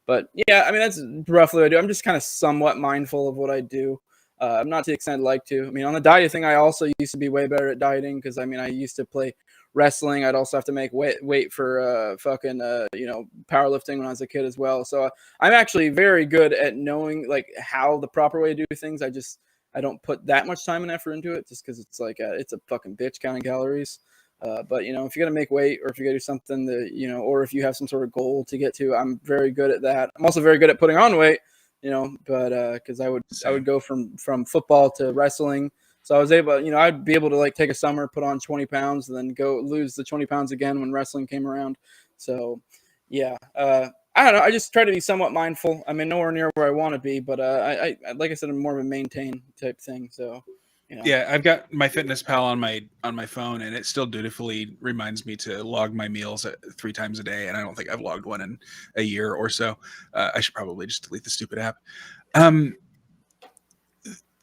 But yeah, I mean, that's roughly what I do. I'm just kind of somewhat mindful of what I do. I'm not to the extent I'd like to. I mean, on the diet thing, I also used to be way better at dieting, because I mean, I used to play wrestling. I'd also have to make weight for powerlifting when I was a kid as well. So I'm actually very good at knowing like how the proper way to do things. I don't put that much time and effort into it, just because it's like it's a fucking bitch counting calories. But if you're gonna make weight, or if you're gonna do something that or if you have some sort of goal to get to, I'm very good at that. I'm also very good at putting on weight, but because I would go from football to wrestling, so I was able, I'd be able to like take a summer, put on 20 pounds, and then go lose the 20 pounds again when wrestling came around. So yeah, I don't know. I just try to be somewhat mindful. I mean, nowhere near where I want to be, but I like I said, I'm more of a maintain type thing. So. Yeah, I've got my Fitness Pal on my phone, and it still dutifully reminds me to log my meals 3 times a day, and I don't think I've logged one in a year or so. I should probably just delete the stupid app.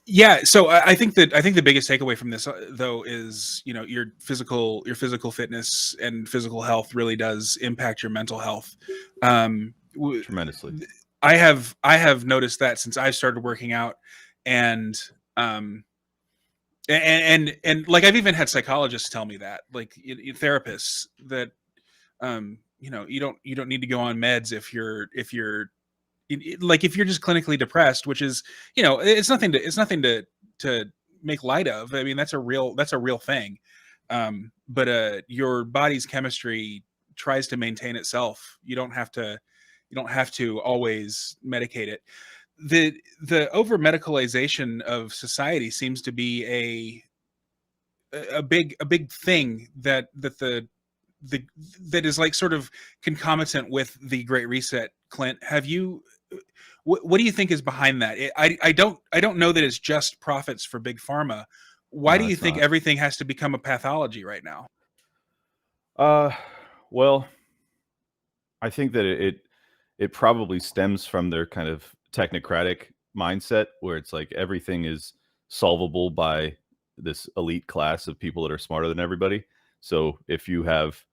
Yeah, so I think the biggest takeaway from this though is your physical fitness and physical health really does impact your mental health tremendously. I have noticed that since I've started working out, and like I've even had psychologists tell me that, like therapists, that you don't need to go on meds if you're just clinically depressed, which is it's nothing to make light of. I mean, that's a real thing. But your body's chemistry tries to maintain itself. You don't have to always medicate it. The over medicalization of society seems to be a big thing that the that is like sort of concomitant with the Great Reset. Clint, have you? What do you think is behind that? I don't know that it's just profits for big pharma. Why No, do you it's think not. everything has to become a pathology right now? Well, I think that it probably stems from their kind of technocratic mindset, where it's like everything is solvable by this elite class of people that are smarter than everybody. So if you have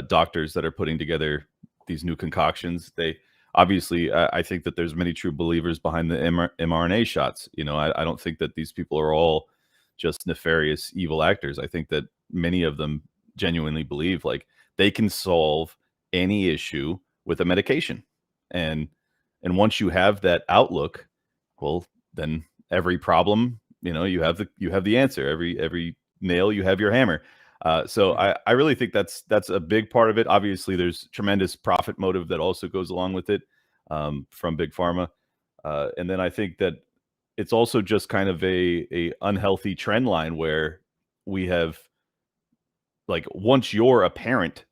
doctors that are putting together these new concoctions, they obviously, I think that there's many true believers behind the mRNA shots. You know, I don't think that these people are all just nefarious evil actors. I think that many of them genuinely believe like they can solve any issue with a medication. And once you have that outlook, well, then every problem, you know, you have the answer. Every nail, you have your hammer. So I really think that's a big part of it. Obviously, there's tremendous profit motive that also goes along with it, from big pharma, and then I think that it's also just kind of a unhealthy trend line where we have, like, once you're a parent,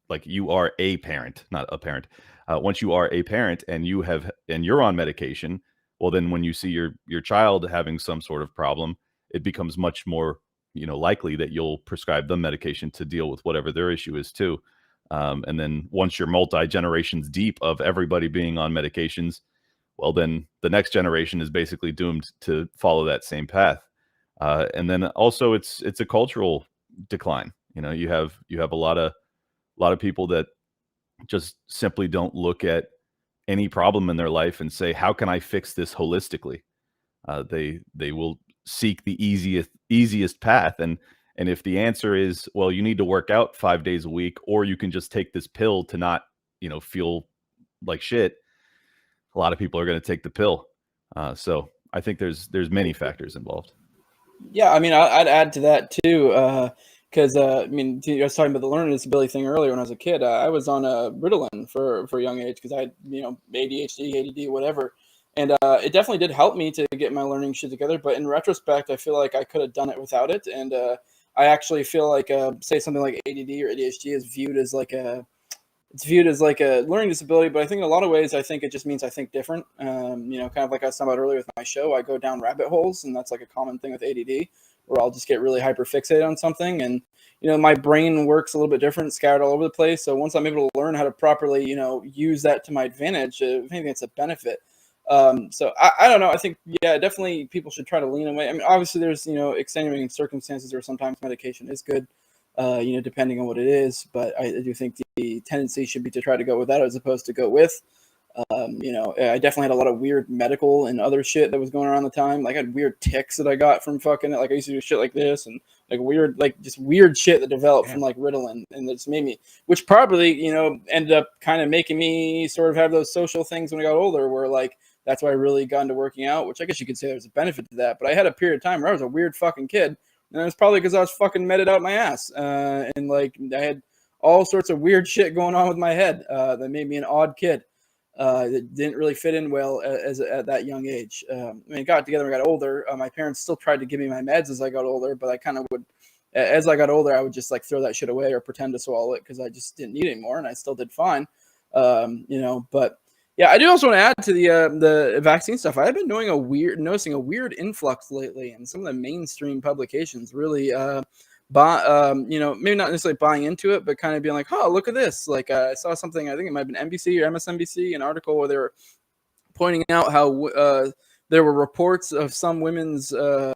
like you are a parent, not a parent. Once you are a parent and you're on medication, well, then when you see your child having some sort of problem, it becomes much more, you know, likely that you'll prescribe them medication to deal with whatever their issue is too. And then once you're multi generations deep of everybody being on medications, well, then the next generation is basically doomed to follow that same path. And then also it's a cultural decline. You know, you have a lot of people that just simply don't look at any problem in their life and say, how can I fix this holistically? They will seek the easiest path. And if the answer is, well, you need to work out 5 days a week, or you can just take this pill to not, you know, feel like shit, a lot of people are going to take the pill. So I think there's many factors involved. Yeah, I mean, I'd add to that too, because I mean, I was talking about the learning disability thing earlier. When I was a kid, I was on Ritalin for a young age because I had, you know, ADHD, ADD, whatever, and it definitely did help me to get my learning shit together. But in retrospect, I feel like I could have done it without it, and I actually feel like, say something like ADD or ADHD is viewed as like a learning disability, but I think in a lot of ways, I think it just means I think different. You know, kind of like I was talking about earlier with my show, I go down rabbit holes, and that's like a common thing with ADD, where I'll just get really hyper fixated on something, and you know, my brain works a little bit different, scattered all over the place. So once I'm able to learn how to properly, you know, use that to my advantage, if anything, it's a benefit. So I don't know. I think, yeah, definitely people should try to lean away. I mean, obviously there's, you know, extenuating circumstances where sometimes medication is good, you know, depending on what it is. But I do think the tendency should be to try to go without as opposed to go with. You know, I definitely had a lot of weird medical and other shit that was going around the time. Like I had weird tics that I got from fucking, like I used to do shit like this, and like weird, like just weird shit that developed from like Ritalin, and it's made me, which probably, you know, ended up kind of making me sort of have those social things when I got older, where like that's why I really got into working out, which I guess you could say there's a benefit to that. But I had a period of time where I was a weird fucking kid, and it was probably because I was fucking meted out my ass, and like I had all sorts of weird shit going on with my head that made me an odd kid. That didn't really fit in well at that young age. I mean, got together when I got older. My parents still tried to give me my meds as I got older, but I kind of would, as I got older, I would just like throw that shit away or pretend to swallow it because I just didn't need it anymore, and I still did fine. You know, but yeah, I do also want to add to the vaccine stuff. I've been noticing a weird influx lately, and some of the mainstream publications really, you know, maybe not necessarily buying into it, but kind of being like, "Oh, look at this!" Like I saw something. I think it might have been NBC or MSNBC, an article where they were pointing out how there were reports of some women's their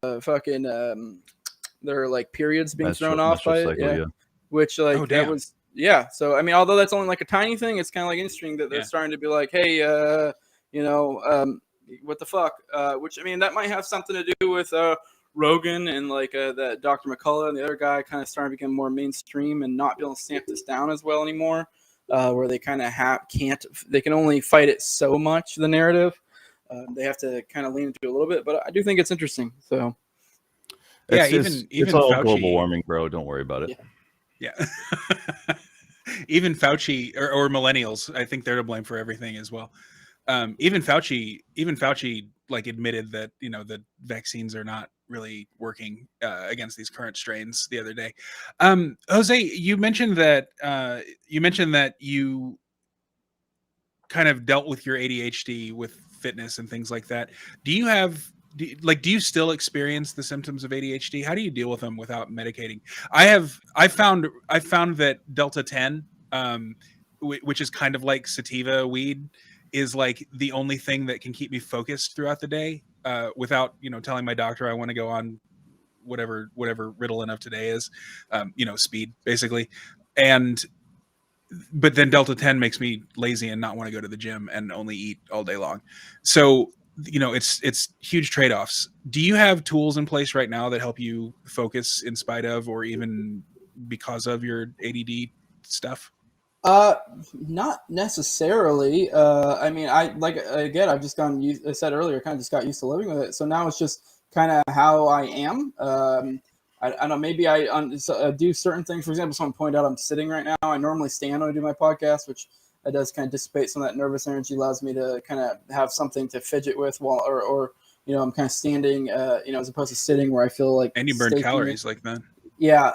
like periods being thrown off by it. Cycle, Yeah. Which like that was. Yeah, so I mean, although that's only like a tiny thing, it's kind of like interesting that they're starting to be like, hey, you know, what the fuck? Which I mean, that might have something to do with Rogan and like that Dr. McCullough and the other guy kind of starting to become more mainstream and not be able to stamp this down as well anymore, where they kind of they can only fight it so much, the narrative. They have to kind of lean into it a little bit, but I do think it's interesting. So yeah, even it's all Fauci, global warming, bro. Don't worry about it. Yeah. Even Fauci or millennials, I think they're to blame for everything as well. Even Fauci like admitted that, you know, the vaccines are not really working against these current strains the other day. Jose, you mentioned that you kind of dealt with your ADHD with fitness and things like that. Do you still experience the symptoms of ADHD? How do you deal with them without medicating? I found that Delta 10, which is kind of like sativa weed, is like the only thing that can keep me focused throughout the day, without, telling my doctor I want to go on whatever Ritalin of today is, speed basically. But then Delta 10 makes me lazy and not want to go to the gym and only eat all day long. So, it's huge trade-offs. Do you have tools in place right now that help you focus in spite of, or even because of your ADD stuff? Not necessarily. I mean, I've just gotten used, I said earlier, kind of just got used to living with it. So now it's just kind of how I am. I don't know, maybe I do certain things. For example, someone pointed out I'm sitting right now. I normally stand when I do my podcast, which that does kind of dissipate some of that nervous energy, allows me to kind of have something to fidget with while, or I'm kind of standing, as opposed to sitting where I feel like. And you burn calories like that. Yeah.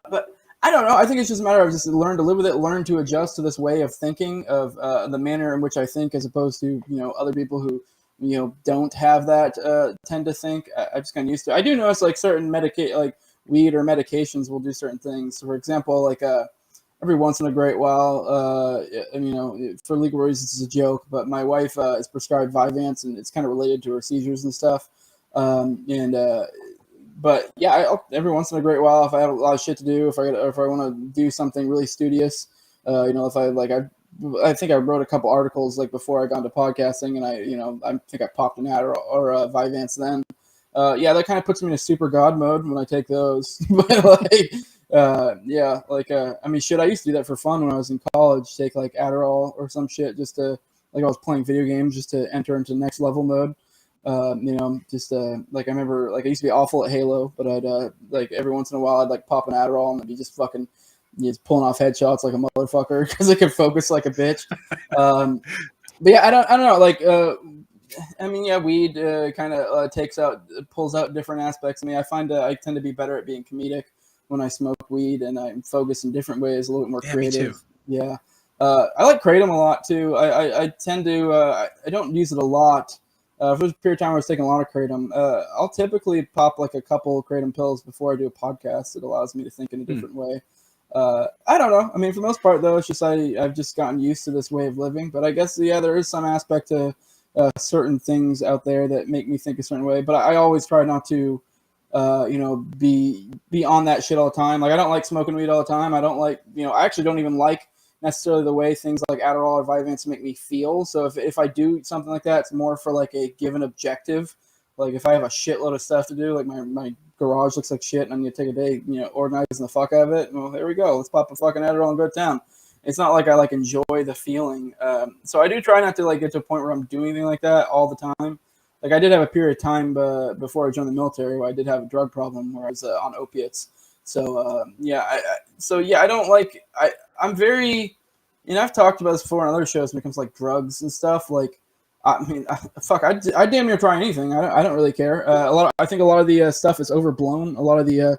But I don't know. I think it's just a matter of just learn to live with it, learn to adjust to this way of thinking, of the manner in which I think, as opposed to, other people who, don't have that tend to think. I just kind of used to. I do notice like certain like weed or medications will do certain things. So for example, like every once in a great while, for legal reasons, it's a joke, but my wife is prescribed Vyvanse, and it's kind of related to her seizures and stuff. But yeah, every once in a great while, if I have a lot of shit to do, if I want to do something really studious, if I think I wrote a couple articles like before I got into podcasting, and I think I popped an ad or Vyvanse then. That kind of puts me in a super god mode when I take those. But shit, I used to do that for fun when I was in college, take like Adderall or some shit just to, like I was playing video games just to enter into next level mode. I remember, like, I used to be awful at Halo, but I'd like every once in a while I'd like pop an Adderall and I'd be just fucking just pulling off headshots like a motherfucker because I could focus like a bitch. But yeah, I don't know, like weed kind of pulls out different aspects. I mean, I find I tend to be better at being comedic when I smoke weed, and I'm focused in different ways, a little bit more creative. Me too. Yeah. I like Kratom a lot too. I tend to I don't use it a lot. For a period of time, I was taking a lot of Kratom. I'll typically pop like a couple Kratom pills before I do a podcast. It allows me to think in a different way. I don't know. I mean, for the most part, though, it's just I've just gotten used to this way of living. But I guess, yeah, there is some aspect to certain things out there that make me think a certain way. But I always try not to, be on that shit all the time. Like, I don't like smoking weed all the time. I don't like, I actually don't even like necessarily the way things like Adderall or Vyvanse make me feel. So if I do something like that, it's more for like a given objective. Like if I have a shitload of stuff to do, like my garage looks like shit and I'm going to take a day, organizing the fuck out of it. Well, there we go. Let's pop a fucking Adderall and go to town. It's not like I like enjoy the feeling. So I do try not to like get to a point where I'm doing anything like that all the time. Like I did have a period of time before I joined the military where I did have a drug problem where I was on opiates. So I don't like. I'm very, I've talked about this before on other shows when it comes to like drugs and stuff. Like, I mean, I damn near try anything. I don't really care. I think a lot of the stuff is overblown. A lot of the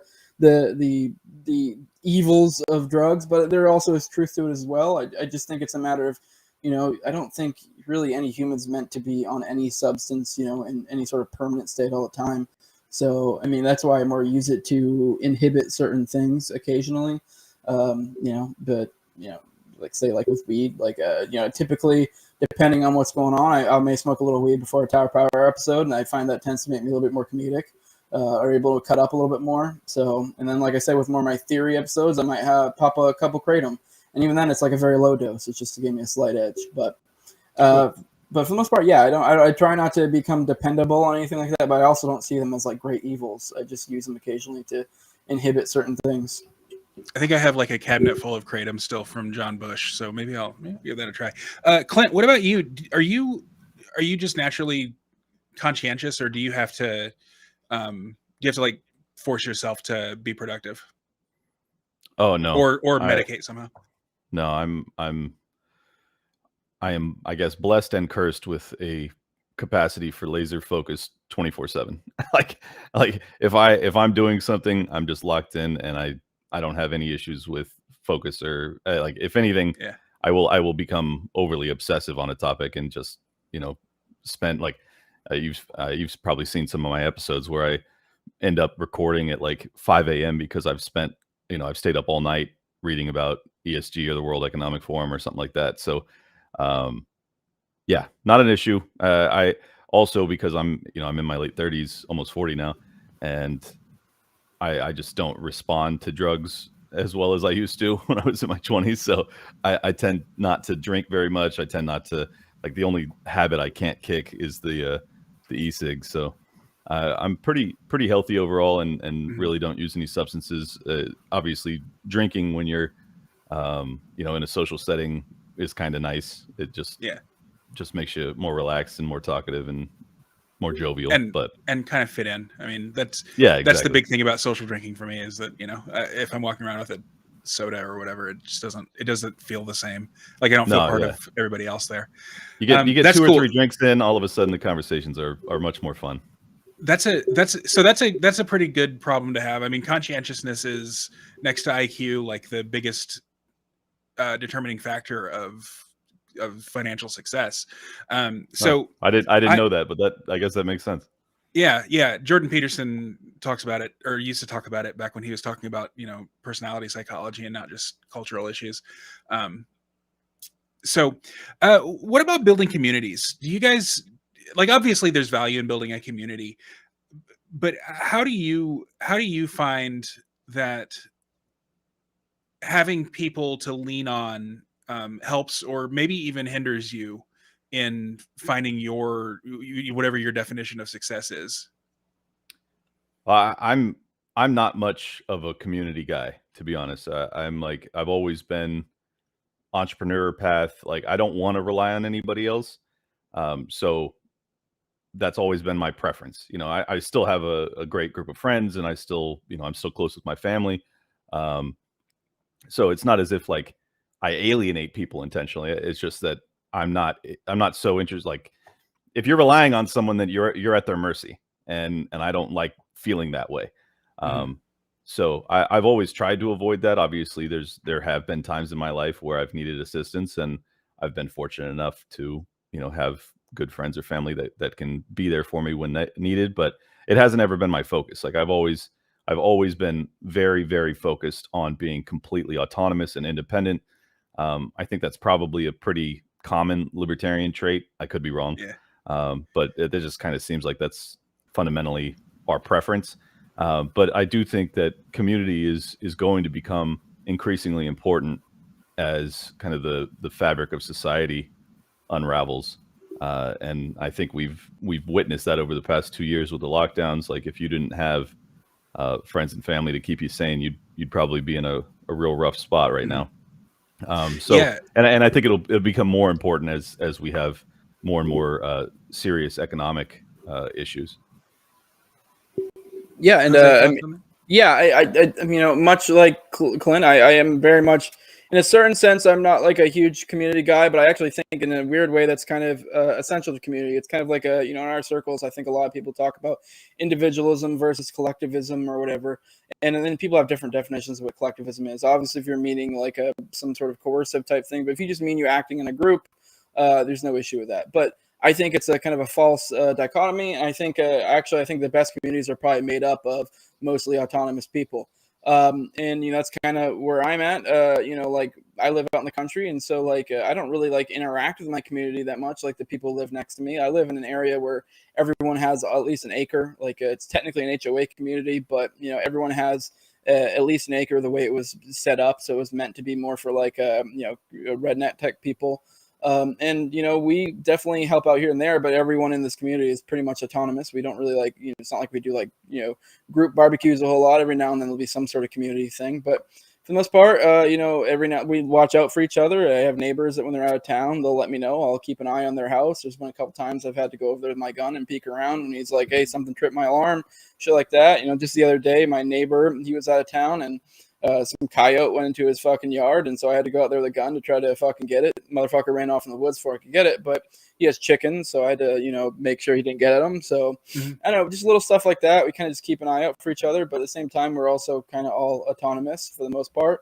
evils of drugs, but there also is truth to it as well. I just think it's a matter of, I don't think really any human's meant to be on any substance, in any sort of permanent state all the time. So, I mean, that's why I more use it to inhibit certain things occasionally. Like say like with weed, like, typically depending on what's going on, I may smoke a little weed before a Tower Power episode. And I find that tends to make me a little bit more comedic, or able to cut up a little bit more. So, and then, like I said, with more of my theory episodes, I might pop a couple Kratom. And even then it's like a very low dose. It's just to give me a slight edge, but for the most part, yeah, I try not to become dependable on anything like that, but I also don't see them as like great evils. I just use them occasionally to inhibit certain things. I think I have like a cabinet full of Kratom still from John Bush, so maybe I'll give that a try. Clint, what about you? Are you just naturally conscientious, or do you have to like force yourself to be productive? Oh no, or medicate somehow? No, I am, I guess, blessed and cursed with a capacity for laser focus 24/7. like if I'm doing something, I'm just locked in, and I don't have any issues with focus, or like if anything, Yeah. I will become overly obsessive on a topic and just, spend like you've probably seen some of my episodes where I end up recording at like 5 a.m. because I've stayed up all night reading about ESG or the World Economic Forum or something like that. So, yeah, not an issue. I also, because I'm in my late 30s, almost 40 now, and I just don't respond to drugs as well as I used to when I was in my 20s. So I tend not to drink very much. I tend not to, like, the only habit I can't kick is the e-cig. So I'm pretty healthy overall, and really don't use any substances. Obviously, drinking when you're in a social setting is kind of nice. It just makes you more relaxed and more talkative and more jovial, and but kind of fit in. I mean, that's exactly. That's the big thing about social drinking for me, is that, if I'm walking around with a soda or whatever, it doesn't feel the same. Like I don't feel part of everybody else there. You get that's 2 cool. or 3 drinks in, all of a sudden the conversations are much more fun. That's a pretty good problem to have. I mean, conscientiousness is, next to IQ, like the biggest determining factor of financial success. So I didn't know that, but I guess that makes sense. Yeah. Jordan Peterson talks about it, or used to talk about it, back when he was talking about, personality psychology and not just cultural issues. So what about building communities? Do you guys, like, obviously there's value in building a community, but how do you find that having people to lean on helps, or maybe even hinders you in finding whatever your definition of success is? I'm not much of a community guy, to be honest. I've always been entrepreneur path. Like, I don't want to rely on anybody else. So that's always been my preference. I still have a great group of friends, and I still, I'm still close with my family. So it's not as if like I alienate people intentionally. It's just that I'm not so interested. Like, if you're relying on someone, then you're at their mercy, and I don't like feeling that way. So I've always tried to avoid that. Obviously, there have been times in my life where I've needed assistance, and I've been fortunate enough to have good friends or family that can be there for me when needed. But it hasn't ever been my focus. Like, I've always been very, very focused on being completely autonomous and independent. I think that's probably a pretty common libertarian trait. I could be wrong. Yeah. But it just kind of seems like that's fundamentally our preference. But I do think that community is going to become increasingly important as kind of the fabric of society unravels. And I think we've witnessed that over the past 2 years with the lockdowns. Like, if you didn't have friends and family to keep you sane, you'd probably be in a real rough spot right now. And I think it'll become more important as we have more and more serious economic issues. Yeah, and much like Clint, I am very much, in a certain sense, I'm not like a huge community guy, but I actually think in a weird way that's kind of essential to community. It's kind of like in our circles, I think a lot of people talk about individualism versus collectivism or whatever, and then people have different definitions of what collectivism is. Obviously, if you're meaning like some sort of coercive type thing, but if you just mean you acting in a group, there's no issue with that. But I think it's a kind of a false dichotomy. I think I think the best communities are probably made up of mostly autonomous people. And that's kind of where I'm at. Like, I live out in the country, and so like I don't really like interact with my community that much. Like, the people who live next to me. I live in an area where everyone has at least an acre. Like, it's technically an HOA community, but everyone has at least an acre, the way it was set up. So it was meant to be more for like redneck tech people. And we definitely help out here and there, but everyone in this community is pretty much autonomous. We don't really like, it's not like we do like, group barbecues a whole lot. Every now and then there'll be some sort of community thing, but for the most part, every now we watch out for each other. I have neighbors that when they're out of town, they'll let me know. I'll keep an eye on their house. There's been a couple times I've had to go over there with my gun and peek around, and he's like, "Hey, something tripped my alarm," shit like that. Just the other day, my neighbor, he was out of town, and some coyote went into his fucking yard, and so I had to go out there with a gun to try to fucking get it. Motherfucker ran off in the woods before I could get it, but he has chickens, so I had to, make sure he didn't get at them. So I don't know, just little stuff like that. We kind of just keep an eye out for each other, but at the same time, we're also kind of all autonomous for the most part.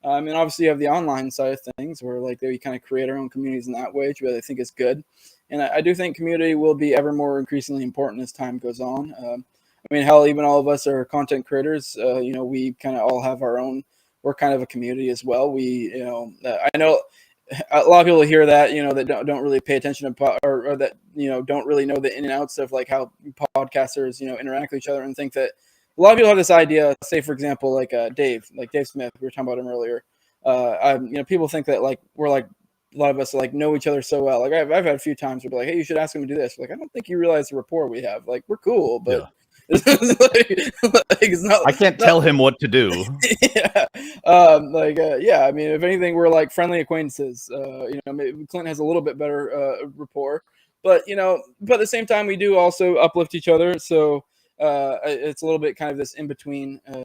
And obviously you have the online side of things where like we kind of create our own communities in that way, which I think is good. And I do think community will be ever more increasingly important as time goes on. I mean, hell, even all of us are content creators. We kind of all have our own, we're kind of a community as well. I know a lot of people hear that, that don't really pay attention to, or that, don't really know the in and outs of like how podcasters, interact with each other, and think that a lot of people have this idea, say, for example, like Dave Smith, we were talking about him earlier. People think that like we're like, a lot of us like know each other so well. Like I've had a few times where be like, hey, you should ask him to do this. Like, I don't think you realize the rapport we have. Like, we're cool, but it's not. I can't tell him what to do. Yeah. I mean, if anything, we're like friendly acquaintances. Maybe Clint has a little bit better rapport, but but at the same time, we do also uplift each other. So it's a little bit kind of this in between. A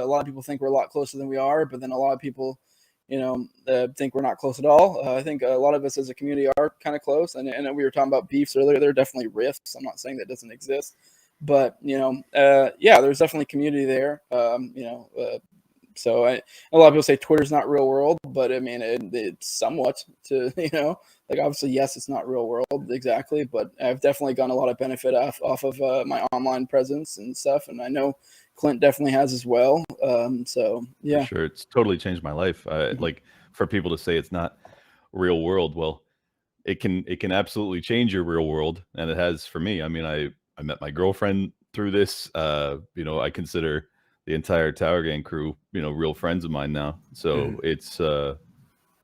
lot of people think we're a lot closer than we are, but then a lot of people, think we're not close at all. I think a lot of us as a community are kind of close, and we were talking about beefs earlier. There are definitely rifts. I'm not saying that doesn't exist, but there's definitely community there. So a lot of people say Twitter's not real world, but I mean it's somewhat to like obviously yes, it's not real world exactly, but I've definitely gotten a lot of benefit off of my online presence and stuff, and I know Clint definitely has as well. So yeah, for sure, it's totally changed my life. Like for people to say it's not real world, well, it can absolutely change your real world, and it has for me. I mean, I met my girlfriend through this. I consider the entire Tower Gang crew, real friends of mine now. So it's and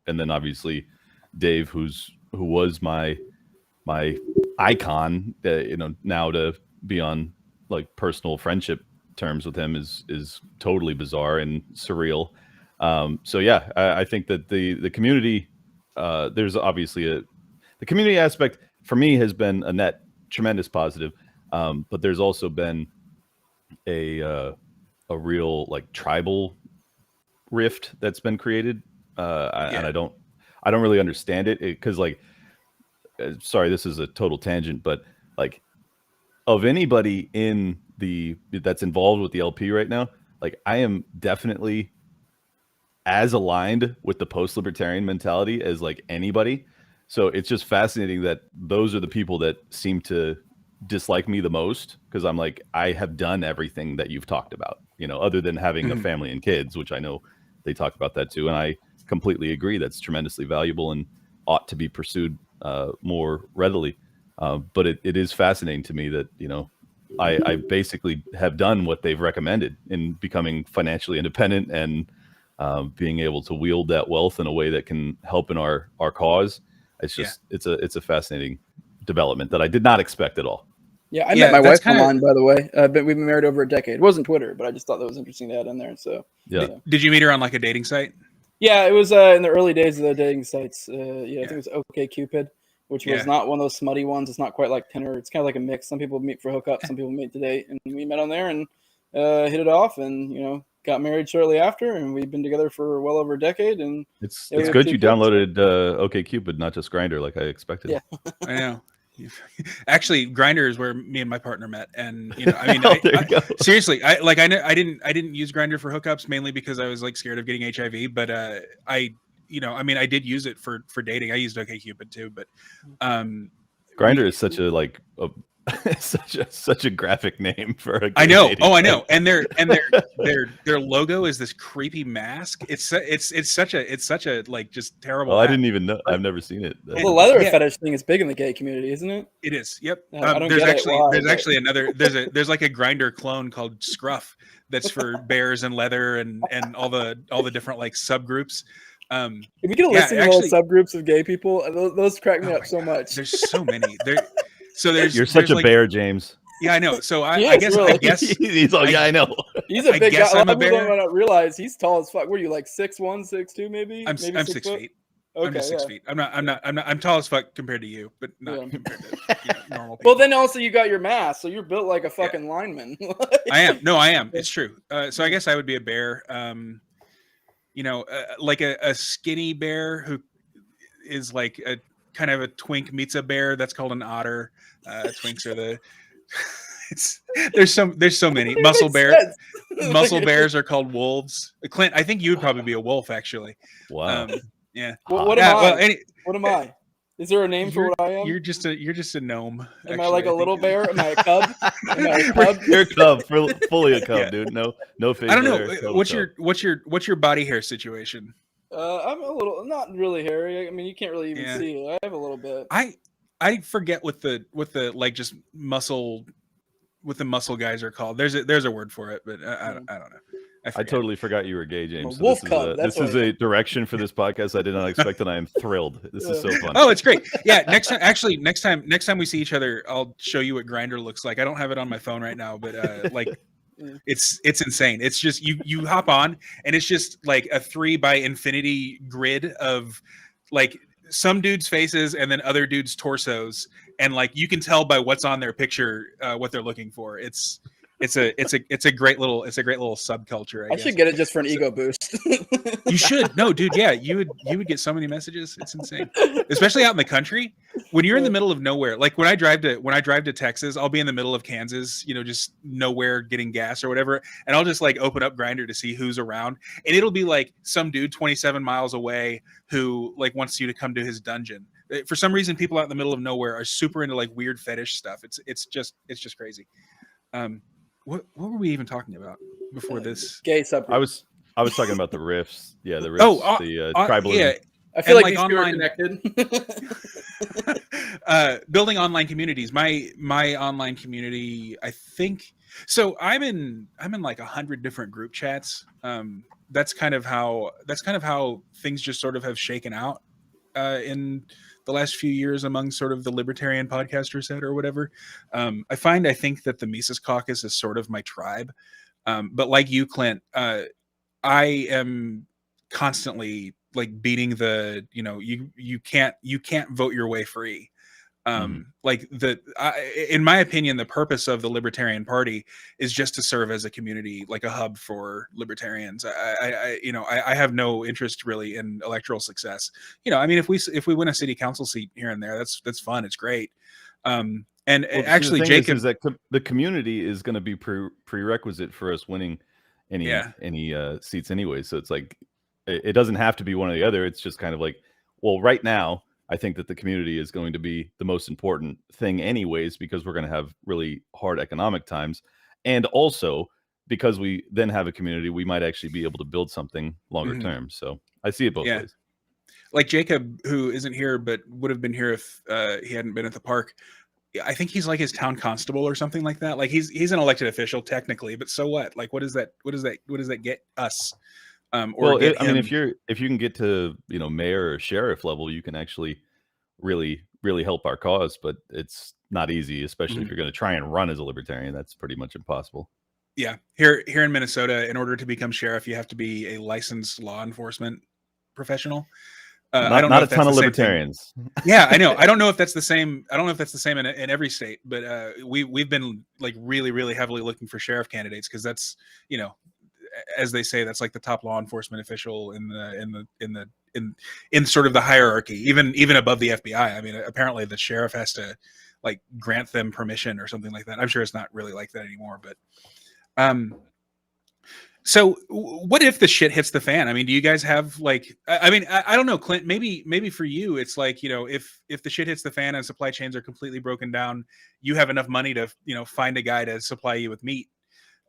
then obviously Dave, who was my icon, now to be on like personal friendship terms with him is totally bizarre and surreal. So yeah, I think that the community, there's obviously the community aspect for me has been a net tremendous positive, but there's also been a real like tribal rift that's been created, and I don't really understand it because like, sorry, this is a total tangent, but like of anybody that's involved with the LP right now, like I am definitely as aligned with the post-libertarian mentality as like anybody. So it's just fascinating that those are the people that seem to dislike me the most, because I'm like, I have done everything that you've talked about, other than having a family and kids, which I know they talk about that too. And I completely agree. That's tremendously valuable and ought to be pursued more readily. But it is fascinating to me that, I basically have done what they've recommended in becoming financially independent and being able to wield that wealth in a way that can help in our cause. It's just, it's a fascinating development that I did not expect at all. Yeah, I met my wife online, by the way. But we've been married over a decade. It wasn't Twitter, but I just thought that was interesting to add in there. So yeah. Did you meet her on like a dating site? Yeah, it was in the early days of the dating sites. I think it was OkCupid, which was not one of those smutty ones. It's not quite like Tinder. It's kind of like a mix. Some people meet for hookup, some people meet to date, and we met on there and hit it off, and got married shortly after, and we've been together for well over a decade. And it's good you downloaded OkCupid, not just Grindr, like I expected. Yeah, I know. Actually, Grindr is where me and my partner met, and seriously, I didn't use Grindr for hookups mainly because I was like scared of getting HIV, but I did use it for dating. I used OkCupid too, but Grindr is such a graphic name for a I know. Oh, I know. And their logo is this creepy mask. It's such a like just terrible. Oh, I didn't even know. I've never seen it. The leather fetish thing is big in the gay community, isn't it? It is. Yep. There's actually another. There's like a Grindr clone called Scruff that's for bears and leather and all the different like subgroups. If we get a listing of all subgroups of gay people, those crack me up so much. There's so many. You're such a bear, James. Yeah, I know. So I guess he's all, I know. He's a big guy. A lot of people don't realize he's tall as fuck. What are you, like 6'1", 6'2", maybe? I'm 6 feet. Okay, I'm just 6 yeah. feet. I'm tall as fuck compared to you, but not Yeah. compared to normal people. Well, then also you got your mask, so you're built like a fucking lineman. I am. No, I am. It's true. So I guess I would be a bear. Like a skinny bear who is like a kind of a twink meets a bear. That's called an otter. Twinks are the. There's so many muscle bears. Muscle bears are called wolves. Clint, I think you would probably be a wolf, actually. Wow. Yeah. What am I? Well, what am I? Is there a name for what I am? You're just a gnome. Am actually, I like a little bear? Am I a cub? Am I a cub? You're a cub, fully a cub, dude. No face. I don't know. What's your body hair situation? I'm a little, not really hairy. I mean, you can't really even see it. I have a little bit. I forget what the like just muscle, what the muscle guys are called. There's a word for it, but I don't know. I totally forgot you were gay, James. So wolf cub. This is a direction for this podcast I did not expect, and I am thrilled. This is so fun. Oh, it's great. Yeah, next time we see each other, I'll show you what Grindr looks like. I don't have it on my phone right now, but like it's insane. It's just you hop on and it's just like a 3x grid of like some dudes' faces and then other dudes' torsos, and like you can tell by what's on their picture what they're looking for. It's a great little subculture. I guess. Should get it just for an ego boost. You should. No, dude. Yeah, you would get so many messages. It's insane, especially out in the country when you're in the middle of nowhere. Like when I drive to Texas, I'll be in the middle of Kansas, just nowhere getting gas or whatever, and I'll just like open up Grindr to see who's around, and it'll be like some dude 27 miles away who like wants you to come to his dungeon. For some reason, people out in the middle of nowhere are super into like weird fetish stuff. It's just crazy. What were we even talking about before this? Gay subgroup. I was talking about the riffs. Yeah, the riffs. The tribalism. Yeah. I feel like these online are connected. Building online communities. My online community, I think. So I'm in like 100 different group chats. That's kind of how things just sort of have shaken out in the last few years among sort of the libertarian podcaster set or whatever. I think that the Mises Caucus is sort of my tribe. But like you, Clint, I am constantly like beating the, you can't vote your way free. Like in my opinion, the purpose of the Libertarian Party is just to serve as a community, like a hub for libertarians. I have no interest really in electoral success. I mean, if we win a city council seat here and there, that's fun. It's great. Actually, Jacob, is that the community is going to be prerequisite for us winning any seats anyway. So it's like it doesn't have to be one or the other. It's just kind of like, well, right now, I think that the community is going to be the most important thing anyways, because we're going to have really hard economic times. And also because we then have a community, we might actually be able to build something longer term. So I see it both ways. Like Jacob, who isn't here, but would have been here if he hadn't been at the park. I think he's like his town constable or something like that. Like he's an elected official technically, but so what? Like, what does that get us? I mean, if you can get to mayor or sheriff level, you can actually really help our cause. But it's not easy, especially if you're going to try and run as a libertarian. That's pretty much impossible. Yeah, here in Minnesota, in order to become sheriff, you have to be a licensed law enforcement professional. I don't know. Not a ton of libertarians. Yeah, I know. I don't know if that's the same. I don't know if that's the same in every state. But we've been like really heavily looking for sheriff candidates because that's as they say, that's like the top law enforcement official in sort of the hierarchy, even above the FBI. I mean, apparently the sheriff has to like grant them permission or something like that. I'm sure it's not really like that anymore, but so what if the shit hits the fan? I mean, do you guys have like, I mean, I don't know, Clint, maybe for you, it's like, if the shit hits the fan and supply chains are completely broken down, you have enough money to, find a guy to supply you with meat.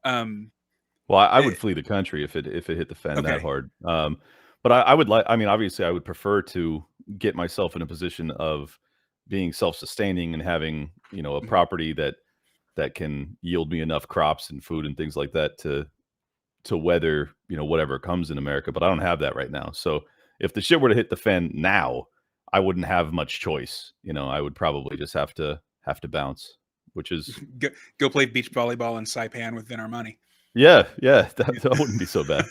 Well, I would flee the country if it hit the fan that hard. But I would like, I mean, obviously I would prefer to get myself in a position of being self-sustaining and having, a property that can yield me enough crops and food and things like that to weather, whatever comes in America. But I don't have that right now. So if the shit were to hit the fan now, I wouldn't have much choice. I would probably just have to bounce, which is go play beach volleyball in Saipan with Vin Armani. Yeah, that wouldn't be so bad.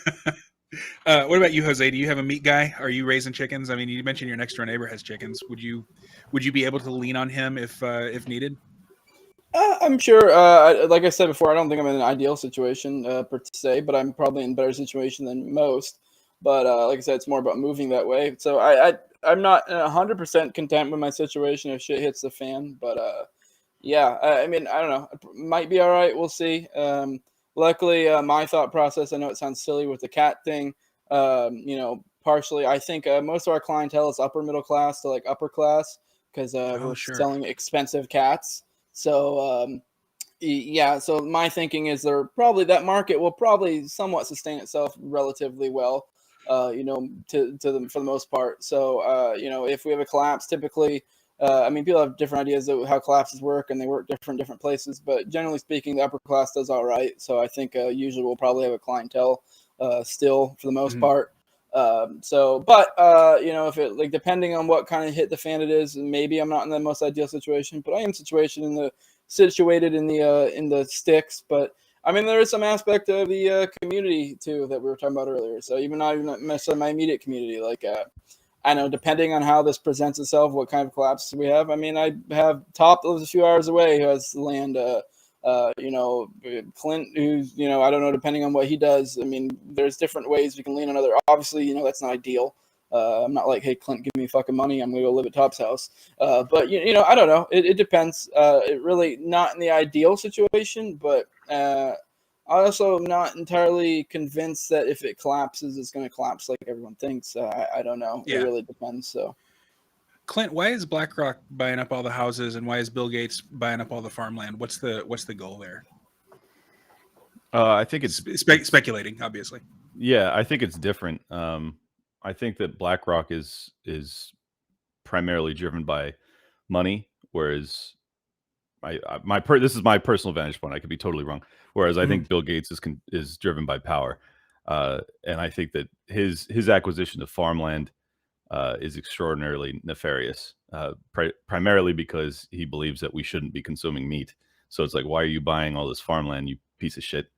What about you, Jose? Do you have a meat guy? Are you raising chickens? I mean, you mentioned your next door neighbor has chickens. Would you be able to lean on him if needed? I'm sure. Like I said before, I don't think I'm in an ideal situation per se, but I'm probably in a better situation than most. But like I said, it's more about moving that way. So I'm not 100% content with my situation if shit hits the fan. But yeah, I mean, I don't know. It might be all right. We'll see. Luckily, my thought process, I know it sounds silly with the cat thing. Partially, I think most of our clientele is upper middle class to like upper class because Oh, we're sure. selling expensive cats. So yeah, so my thinking is that market will probably somewhat sustain itself relatively well, for the most part. So if we have a collapse, typically, I mean, people have different ideas of how collapses work, and they work different places. But generally speaking, the upper class does all right. So I think usually we'll probably have a clientele still for the most Mhm. part. If it like depending on what kind of hit the fan it is, maybe I'm not in the most ideal situation, but I am situated in the sticks. But I mean, there is some aspect of the community too that we were talking about earlier. So even not necessarily my immediate community, like I know depending on how this presents itself, what kind of collapse we have. I mean, I have Top that lives a few hours away who has land. Clint, who's I don't know, depending on what he does. I mean, there's different ways we can lean on other. Obviously, that's not ideal. I'm not like, hey, Clint, give me fucking money. I'm gonna go live at Top's house. But I don't know. It depends. It really not in the ideal situation, but I also am not entirely convinced that if it collapses, it's going to collapse like everyone thinks. I don't know. It Yeah. really depends. So, Clint, why is BlackRock buying up all the houses, and why is Bill Gates buying up all the farmland? What's the goal there? I think it's Speculating, obviously. Yeah, I think it's different. I think that BlackRock is primarily driven by money, whereas this is my personal vantage point. I could be totally wrong. Whereas I think Bill Gates is driven by power, and I think that his acquisition of farmland is extraordinarily nefarious, primarily because he believes that we shouldn't be consuming meat. So it's like, why are you buying all this farmland, you piece of shit?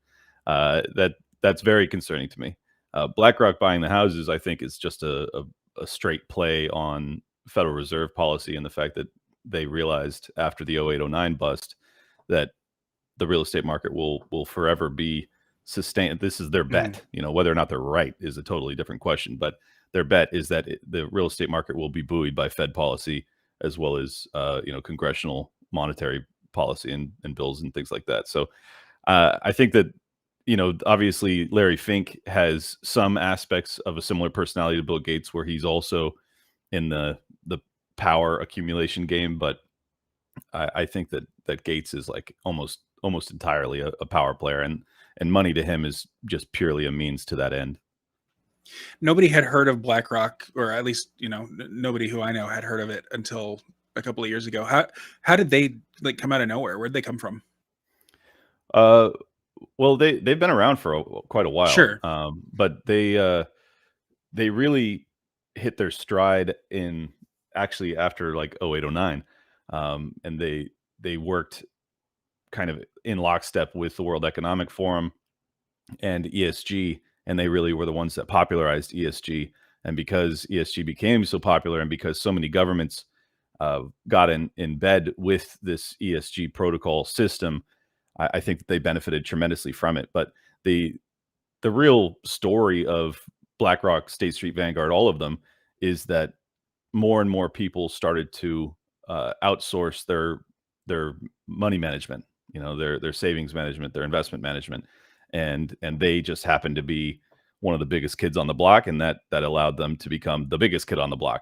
That's very concerning to me. BlackRock buying the houses, I think, is just a straight play on Federal Reserve policy and the fact that they realized after the 0809 bust that the real estate market will forever be sustained. This is their bet. Whether or not they're right is a totally different question, but their bet is that the real estate market will be buoyed by Fed policy as well as congressional monetary policy and bills and things like that. So I think that obviously Larry Fink has some aspects of a similar personality to Bill Gates, where he's also in the power accumulation game. But I think that Gates is like almost entirely a power player, and money to him is just purely a means to that end. Nobody had heard of BlackRock, or at least nobody who I know had heard of it until a couple of years ago. How did they like come out of nowhere? Where'd they come from? Well, they've been around for quite a while, Sure. but they really hit their stride in actually after like 0809, and they worked kind of in lockstep with the World Economic Forum and ESG, and they really were the ones that popularized ESG. And because ESG became so popular, and because so many governments got in bed with this ESG protocol system, I think that they benefited tremendously from it. But the real story of BlackRock, State Street, Vanguard, all of them, is that more and more people started to outsource their money management, their savings management, their investment management, and they just happened to be one of the biggest kids on the block, and that allowed them to become the biggest kid on the block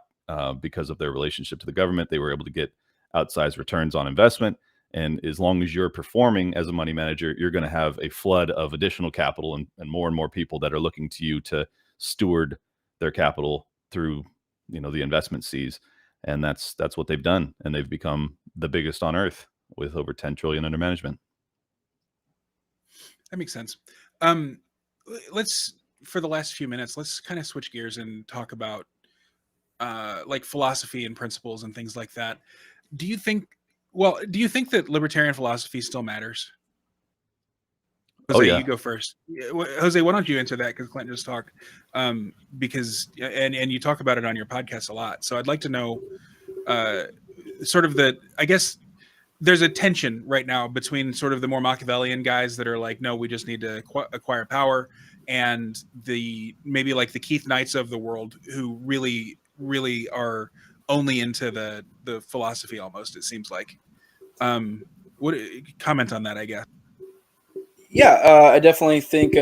because of their relationship to the government. They were able to get outsized returns on investment. And as long as you're performing as a money manager, you're going to have a flood of additional capital and more people that are looking to you to steward their capital through, the investment seas. And that's what they've done. And they've become the biggest on earth with over 10 trillion under management. That makes sense. Let's, for the last few minutes, let's kind of switch gears and talk about like philosophy and principles and things like that. Do you think that libertarian philosophy still matters? Jose, yeah. you go first. Jose, why don't you answer that? Because Clint just talked. Because and you talk about it on your podcast a lot. So I'd like to know, sort of I guess there's a tension right now between sort of the more Machiavellian guys that are like, no, we just need to acquire power, and the maybe like the Keith Knights of the world who really, really are only into the philosophy almost. It seems like. What comment on that? I guess. Yeah, I definitely think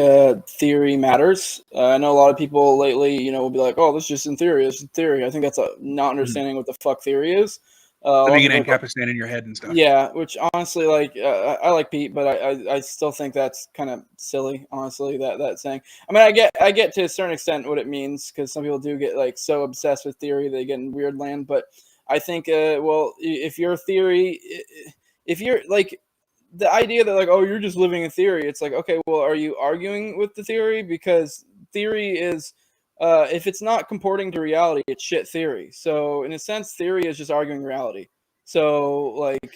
theory matters. I know a lot of people lately, will be like, "Oh, this is just in theory. It's in theory." I think that's not understanding what the fuck theory is. A lot of Living in people are like, Ancapistan in your head and stuff. yeah, which honestly, like, I like Pete, but I still think that's kind of silly. Honestly, that saying. I mean, I get to a certain extent what it means, because some people do get like so obsessed with theory they get in weird land. But I think, well, if your theory, if you're like the idea that like, oh, you're just living in theory, it's like, okay, well, are you arguing with the theory? Because theory is, if it's not comporting to reality, it's shit theory. So in a sense, theory is just arguing reality. So like,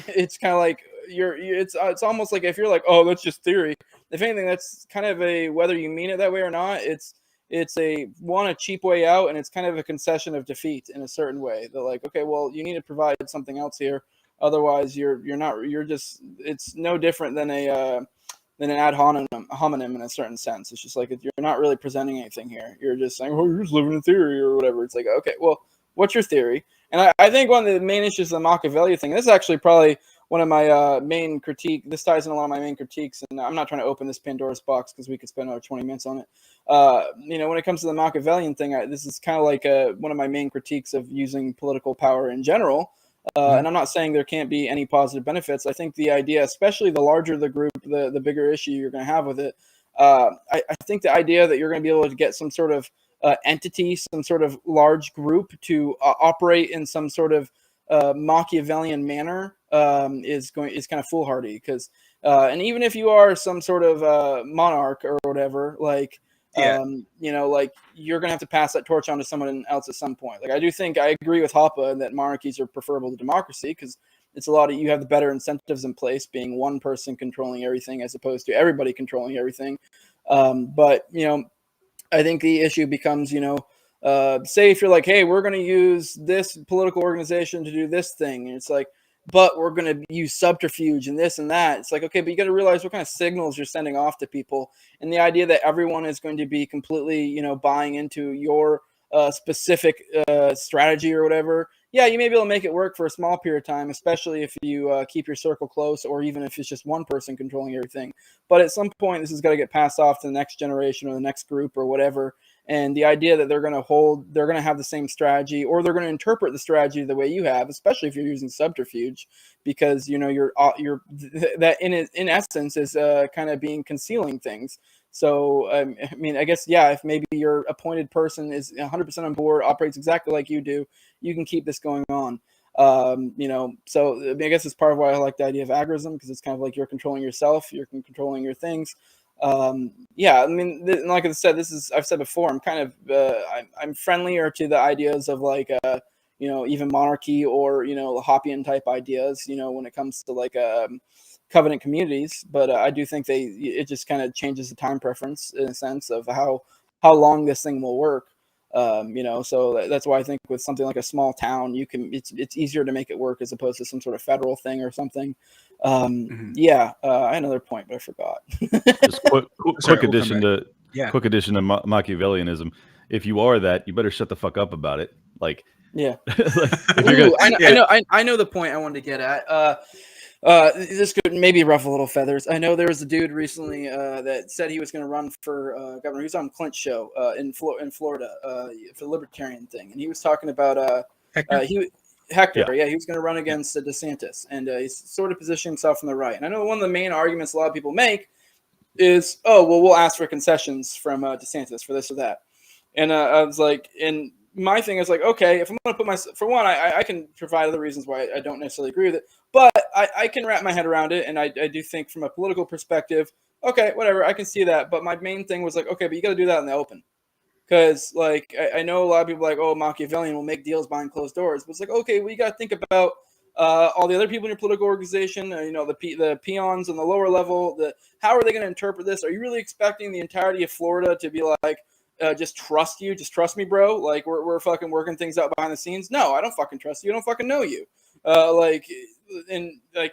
it's kind of like it's almost like if you're like, oh, that's just theory. If anything, that's kind of a, whether you mean it that way or not, it's a cheap way out, and it's kind of a concession of defeat in a certain way. They're like, okay, well, you need to provide something else here. Otherwise, you're just, it's no different than an ad hominem in a certain sense. It's just like, you're not really presenting anything here. You're just saying, oh, you're just living in theory or whatever. It's like, okay, well, what's your theory? And I think one of the main issues of the Machiavelli thing, this is actually probably one of my main critique. This ties in a lot of my main critiques, and I'm not trying to open this Pandora's box because we could spend another 20 minutes on it. When it comes to the Machiavellian thing, this is kind of like one of my main critiques of using political power in general. And I'm not saying there can't be any positive benefits. I think the idea, especially the larger the group, the bigger issue you're going to have with it. I think the idea that you're going to be able to get some sort of entity, some sort of large group to operate in some sort of Machiavellian manner is kind of foolhardy. Because and even if you are some sort of monarch or whatever, like. Yeah. Like, you're gonna have to pass that torch on to someone else at some point. Like, I agree with Hoppe that monarchies are preferable to democracy, because it's you have the better incentives in place, being one person controlling everything as opposed to everybody controlling everything. But I think the issue becomes, say if you're like, hey, we're gonna use this political organization to do this thing, and it's like, but we're going to use subterfuge and this and that. It's like, okay, but you got to realize what kind of signals you're sending off to people. And the idea that everyone is going to be completely, buying into your specific strategy or whatever. Yeah, you may be able to make it work for a small period of time, especially if you keep your circle close, or even if it's just one person controlling everything. But at some point, this has got to get passed off to the next generation or the next group or whatever. And the idea that they're going to have the same strategy, or they're going to interpret the strategy the way you have, especially if you're using subterfuge, because you're that in essence is kind of concealing things. So I mean, I guess, yeah, if maybe your appointed person is 100% on board, operates exactly like you do, you can keep this going on. So I guess it's part of why I like the idea of agorism, because it's kind of like you're controlling yourself, you're controlling your things. Yeah, I mean, like I said, I've said before, I'm kind of I'm friendlier to the ideas of like even monarchy or Hoppian type ideas, when it comes to like covenant communities. But I do think it just kind of changes the time preference in a sense of how long this thing will work. So that's why I think with something like a small town, it's easier to make it work as opposed to some sort of federal thing or something. Yeah, I had another point, but I forgot. Just quick addition to Machiavellianism. If you are that, you better shut the fuck up about it. Like, yeah, like, I know the point I wanted to get at. This could maybe ruffle little feathers. I know there was a dude recently that said he was going to run for governor. He was on Clint's show in Florida for the Libertarian thing, and he was talking about Hector? Hector. Yeah, he was going to run against DeSantis, and he's sort of positioning himself on the right. And I know one of the main arguments a lot of people make is, oh, well, we'll ask for concessions from DeSantis for this or that. And I was like, and my thing is like, okay, if I'm going to put for one, I can provide other reasons why I don't necessarily agree with it, but I can wrap my head around it. And I do think from a political perspective, okay, whatever, I can see that. But my main thing was like, okay, but you got to do that in the open. Because, like, I know a lot of people are like, oh, Machiavellian will make deals behind closed doors. But it's like, okay, well, you got to think about all the other people in your political organization, the peons on the lower level, how are they going to interpret this? Are you really expecting the entirety of Florida to be like, just trust you? Just trust me, bro. Like we're fucking working things out behind the scenes. No, I don't fucking trust you. I don't fucking know you.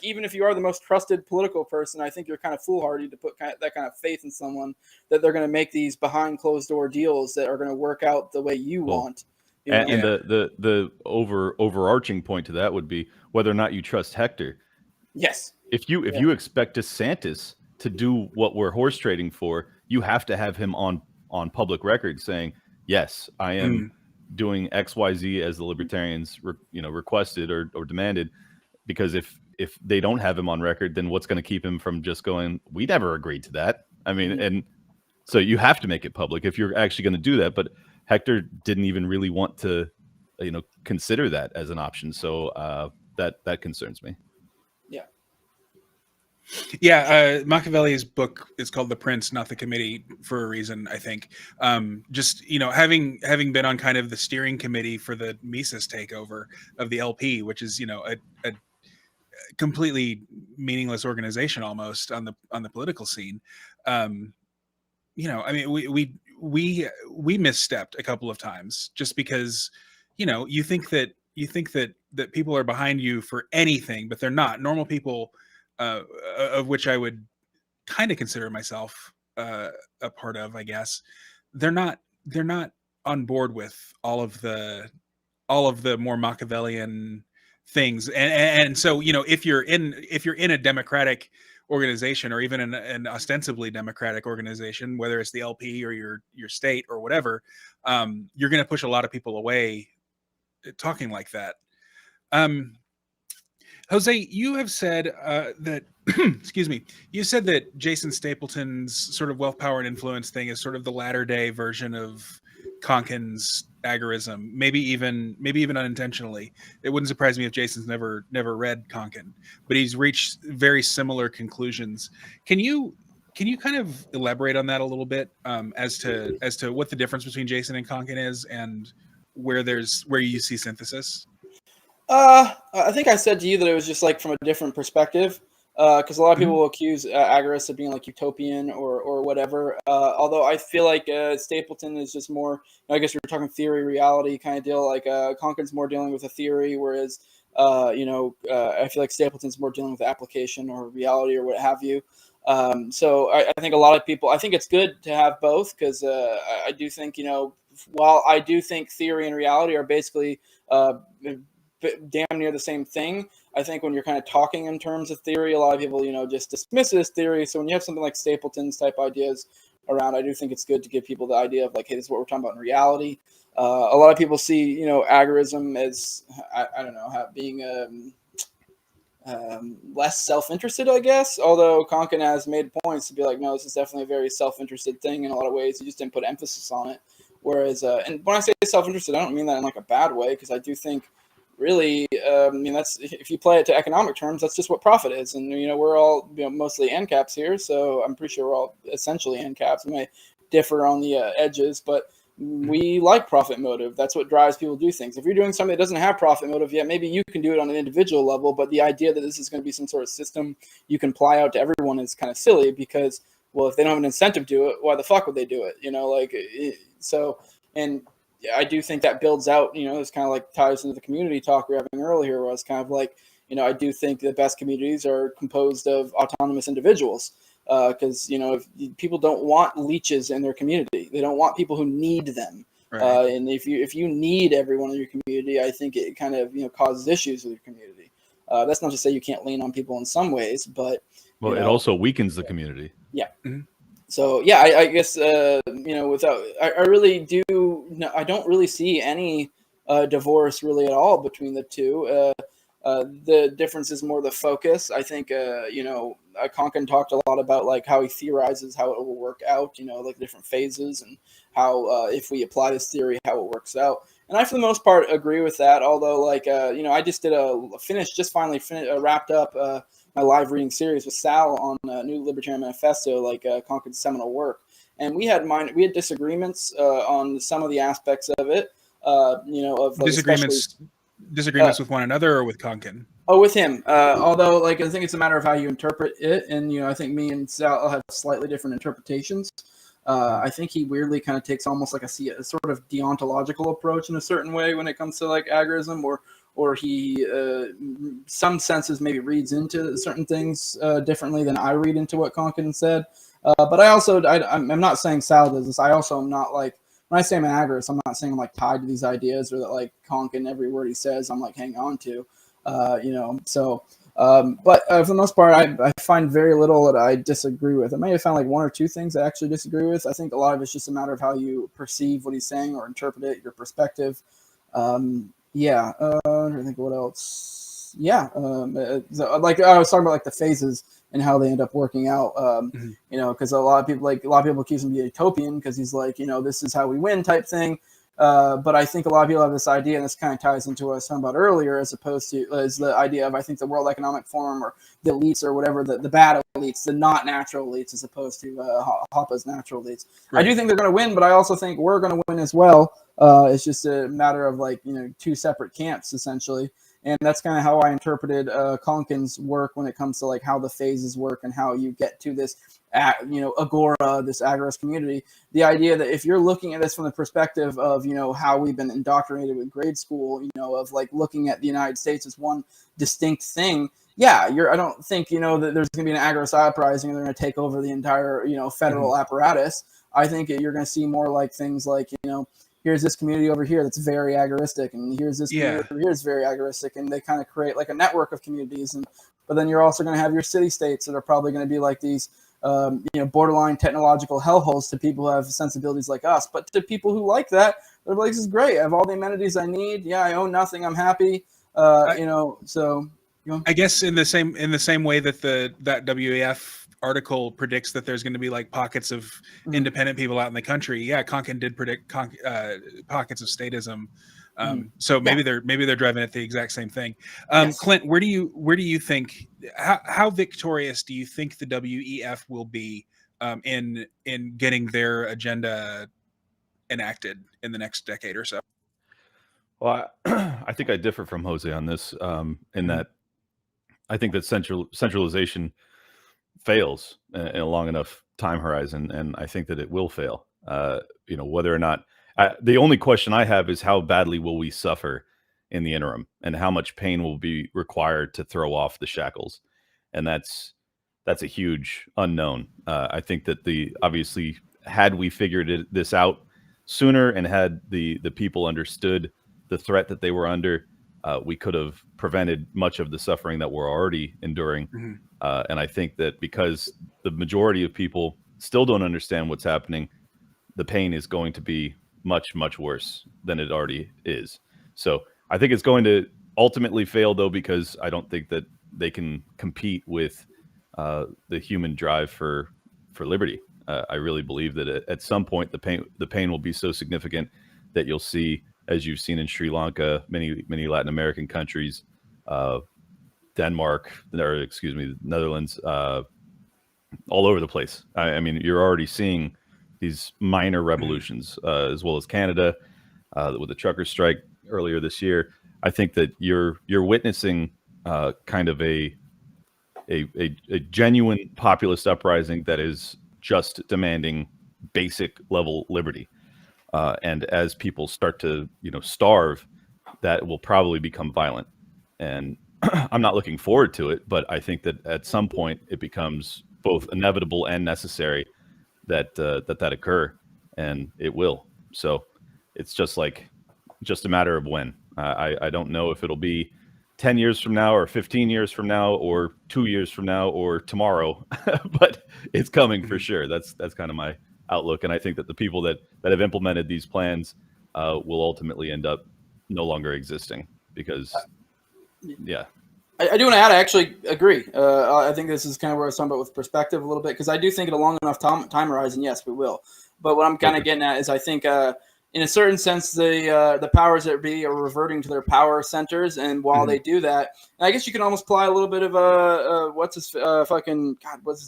Even if you are the most trusted political person, I think you're kind of foolhardy to put that kind of faith in someone that they're going to make these behind closed door deals that are going to work out the way you want. And the overarching point to that would be whether or not you trust Hector. Yes. If you expect DeSantis to do what we're horse trading for, you have to have him on public record saying, yes, I am doing XYZ as the Libertarians requested or demanded. Because if they don't have him on record, then what's going to keep him from just going, we never agreed to that? I mean, and so you have to make it public if you're actually going to do that. But Hector didn't even really want to, consider that as an option. So that concerns me. Yeah. Yeah, Machiavelli's book is called The Prince, Not the Committee, for a reason, I think. Just, having been on kind of the steering committee for the Mises takeover of the LP, which is, a completely meaningless organization almost on the political scene. I mean, we misstepped a couple of times just because, you think that people are behind you for anything, but they're not. Normal people, of which I would kind of consider myself a part of, I guess, they're not on board with all of the more Machiavellian things. And so, if you're in a democratic organization, or even an ostensibly democratic organization, whether it's the LP or your state or whatever, you're going to push a lot of people away talking like that. Jose, you have said that, excuse me, you said that Jason Stapleton's sort of wealth, power, and influence thing is sort of the latter day version of Konkin's agorism, maybe even unintentionally. It wouldn't surprise me if Jason's never read Konkin, but he's reached very similar conclusions. Can you kind of elaborate on that a little bit, as to what the difference between Jason and Konkin is, and where you see synthesis? I think I said to you that it was just like from a different perspective, because a lot of people will accuse agorists of being like utopian or whatever. Although I feel like Stapleton is just more, I guess you're talking theory, reality kind of deal. Like Konkin's more dealing with a theory, whereas I feel like Stapleton's more dealing with application or reality or what have you. So I think a lot of people, I think it's good to have both, because I do think, while I do think theory and reality are basically damn near the same thing, I think when you're kind of talking in terms of theory, a lot of people, just dismiss it as theory. So when you have something like Stapleton's type ideas around, I do think it's good to give people the idea of like, hey, this is what we're talking about in reality. A lot of people see, agorism as, I don't know, being less self-interested, I guess. Although Konkin has made points to be like, no, this is definitely a very self-interested thing in a lot of ways. He just didn't put emphasis on it. Whereas, and when I say self-interested, I don't mean that in like a bad way, because I do think really, that's, if you play it to economic terms, that's just what profit is. And, we're all, mostly ANCAPs here. So I'm pretty sure we're all essentially ANCAPs. We may differ on the edges, but we like profit motive. That's what drives people to do things. If you're doing something that doesn't have profit motive yet, maybe you can do it on an individual level, but the idea that this is going to be some sort of system you can ply out to everyone is kind of silly, because, well, if they don't have an incentive to do it, why the fuck would they do it? So, and I do think that builds out, it's kind of like ties into the community talk we were having earlier, where it's kind of like, I do think the best communities are composed of autonomous individuals. Because if people don't want leeches in their community, they don't want people who need them. Right. And if you need everyone in your community, I think it kind of causes issues with your community. That's not to say you can't lean on people in some ways, but it also weakens the community. Yeah. Mm-hmm. So yeah, I guess without I really do. I don't really see any divorce really at all between the two. The difference is more the focus. I think, Konkin talked a lot about like how he theorizes how it will work out, like different phases, and how if we apply this theory, how it works out. And I, for the most part, agree with that. Although, like, I just did finally wrapped up my live reading series with Sal on New Libertarian Manifesto, like Konkin's seminal work. And we had disagreements on some of the aspects of it. Of disagreements. disagreements with one another or with Konkin? Oh, with him. Although, like, I think it's a matter of how you interpret it, and I think me and Sal have slightly different interpretations. I think he weirdly kind of takes almost like a sort of deontological approach in a certain way when it comes to like agorism, or he, some senses maybe reads into certain things differently than I read into what Konkin said. But I'm not saying Sal does this. I also am not like, when I say I'm an agorist, I'm not saying I'm like tied to these ideas or that like Konkin, every word he says, I'm like hanging on to. But for the most part, I find very little that I disagree with. I may have found like one or two things I actually disagree with. I think a lot of it's just a matter of how you perceive what he's saying or interpret it, your perspective. I think what else. Like I was talking about like the phases and how they end up working out. Because a lot of people accuse him of being utopian because he's like, this is how we win type thing. But I think a lot of people have this idea, and this kind of ties into what I was talking about earlier, as opposed to is the idea of, I think, the World Economic Forum or the elites or whatever, the bad elites, the not natural elites, as opposed to Hoppa's natural elites. Right. I do think they're going to win, but I also think we're going to win as well. It's just a matter of like, two separate camps, essentially. And that's kind of how I interpreted Konkin's work when it comes to like how the phases work and how you get to this agora, this agorist community. The idea that if you're looking at this from the perspective of, how we've been indoctrinated with grade school, of like looking at the United States as one distinct thing. Yeah, I don't think, that there's going to be an agorist uprising and they're going to take over the entire, federal apparatus. I think you're going to see more like things like, here's this community over here that's very agoristic, and here's this community over here that's very agoristic, and they kind of create like a network of communities. But then you're also going to have your city states that are probably going to be like these, borderline technological hellholes to people who have sensibilities like us. But to people who like that, they're like, this is great. I have all the amenities I need. Yeah, I own nothing. I'm happy. I guess in the same way that that WEF article predicts that there's going to be like pockets of independent people out in the country. Yeah, Konkin did predict pockets of statism. So maybe they're driving at the exact same thing. Yes. Clint, where do you think how victorious do you think the WEF will be in getting their agenda enacted in the next decade or so? Well, I think I differ from Jose on this in that I think that centralization fails in a long enough time horizon, and I think that it will fail. Whether or not the only question I have is how badly will we suffer in the interim, and how much pain will be required to throw off the shackles, and that's a huge unknown. I think that obviously had we figured this out sooner and had the people understood the threat that they were under, we could have prevented much of the suffering that we're already enduring. And I think that because the majority of people still don't understand what's happening, the pain is going to be much, much worse than it already is. So I think it's going to ultimately fail, though, because I don't think that they can compete with the human drive for liberty. I really believe that at some point the pain will be so significant that you'll see, as you've seen in Sri Lanka, many Latin American countries, Denmark, or excuse me, Netherlands, all over the place. I mean, you're already seeing these minor revolutions, as well as Canada with the trucker strike earlier this year. I think that you're witnessing kind of a genuine populist uprising that is just demanding basic level liberty. And as people start to, starve, that will probably become violent. And I'm not looking forward to it, but I think that at some point it becomes both inevitable and necessary that occur, and it will. So it's just a matter of when. I don't know if it'll be 10 years from now or 15 years from now or 2 years from now or tomorrow, but it's coming for sure. That's kind of my outlook. And I think that the people that have implemented these plans will ultimately end up no longer existing because, yeah. I do want to add, I actually agree. I think this is kind of where I was talking about with perspective a little bit, because I do think in a long enough time horizon, yes, we will. But what I'm kind of getting at is I think in a certain sense, the powers that be are reverting to their power centers. And while they do that, I guess you can almost apply a little bit of what's his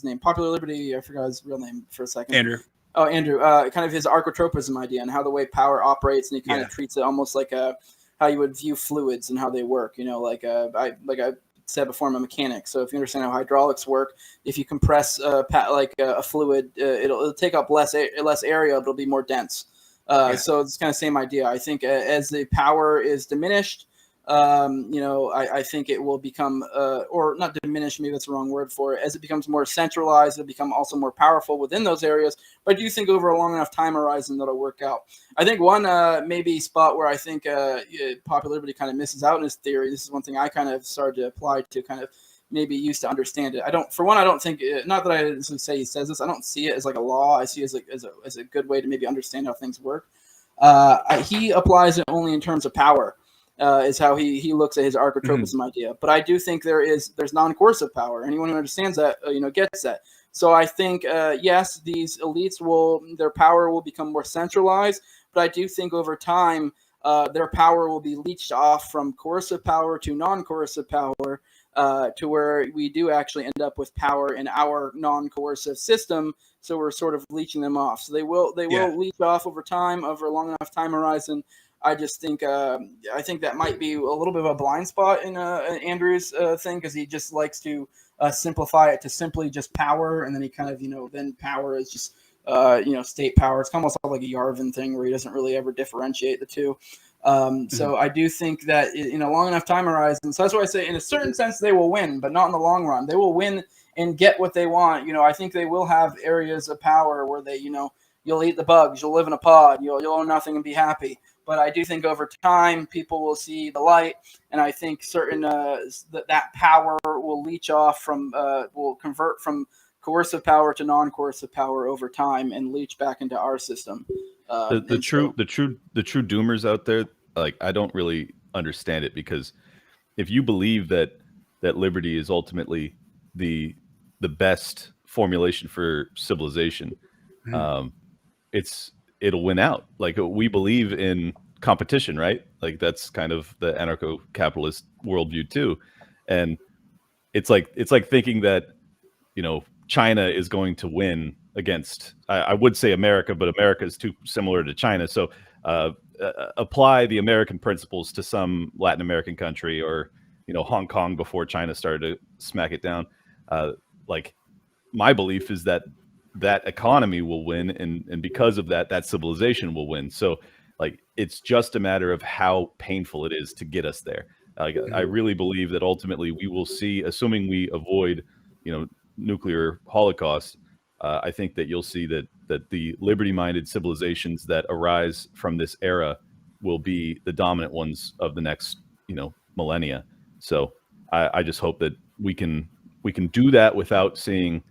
name? Popular Liberty. I forgot his real name for a second. Andrew. Oh, Andrew. Kind of his archetropism idea and how the way power operates, and he kind of treats it almost like a how you would view fluids and how they work. Like I said before, I'm a mechanic, so if you understand how hydraulics work, if you compress a fluid, it'll take up less area, but it'll be more dense. So it's kind of same idea. I think as the power is diminished, I think it will become, or not diminished, maybe that's the wrong word for it. As it becomes more centralized, it'll become also more powerful within those areas. But I do think over a long enough time horizon that'll work out. I think one maybe spot where I think popular liberty kind of misses out in his theory. This is one thing I kind of started to apply to kind of maybe used to understand it. I don't think, not that I say he says this, I don't see it as like a law. I see it as a good way to maybe understand how things work. He applies it only in terms of power. Is how he looks at his archetropism idea. But I do think there's non-coercive power. Anyone who understands that, gets that. So I think, yes, these elites their power will become more centralized, but I do think over time, their power will be leached off from coercive power to non-coercive power, to where we do actually end up with power in our non-coercive system. So we're sort of leeching them off. So they will leech off over time, over a long enough time horizon. I just think I think that might be a little bit of a blind spot in Andrew's thing, because he just likes to simplify it to simply just power, and then he kind of then power is just state power. It's almost like a Yarvin thing where he doesn't really ever differentiate the two. So I do think that in a long enough time horizon, so that's why I say in a certain sense they will win, but not in the long run. They will win and get what they want. I think they will have areas of power where they you'll eat the bugs, you'll live in a pod, you'll own nothing and be happy. But I do think over time people will see the light, and I think certain that power will leech off will convert from coercive power to non-coercive power over time and leach back into our system. The true doomers out there, like, I don't really understand it, because if you believe that liberty is ultimately the best formulation for civilization, it'll win out. Like, we believe in competition, right? Like, that's kind of the anarcho-capitalist worldview too. And it's like thinking that China is going to win against, I would say America, but America is too similar to China. So apply the American principles to some Latin American country, or Hong Kong before China started to smack it down. Like, my belief is that economy will win, and because of that civilization will win. So, like, it's just a matter of how painful it is to get us there. I really believe that ultimately we will see, assuming we avoid nuclear holocaust, I think that you'll see that the liberty-minded civilizations that arise from this era will be the dominant ones of the next millennia. So I just hope that we can do that without seeing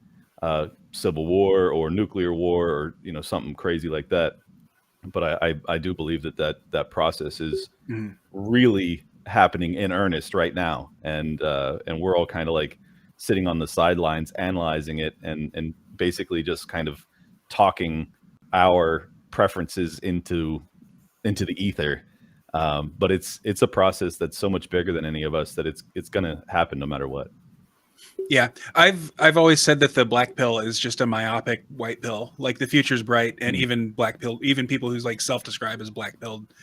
civil war or nuclear war or something crazy like that. But I do believe that process is really happening in earnest right now, and we're all kind of like sitting on the sidelines analyzing it, and basically just kind of talking our preferences into the ether. But it's a process that's so much bigger than any of us that it's going to happen no matter what. Yeah, I've always said that the black pill is just a myopic white pill. Like, the future's bright, and even black pill, even people who's like self-describe as black pilled,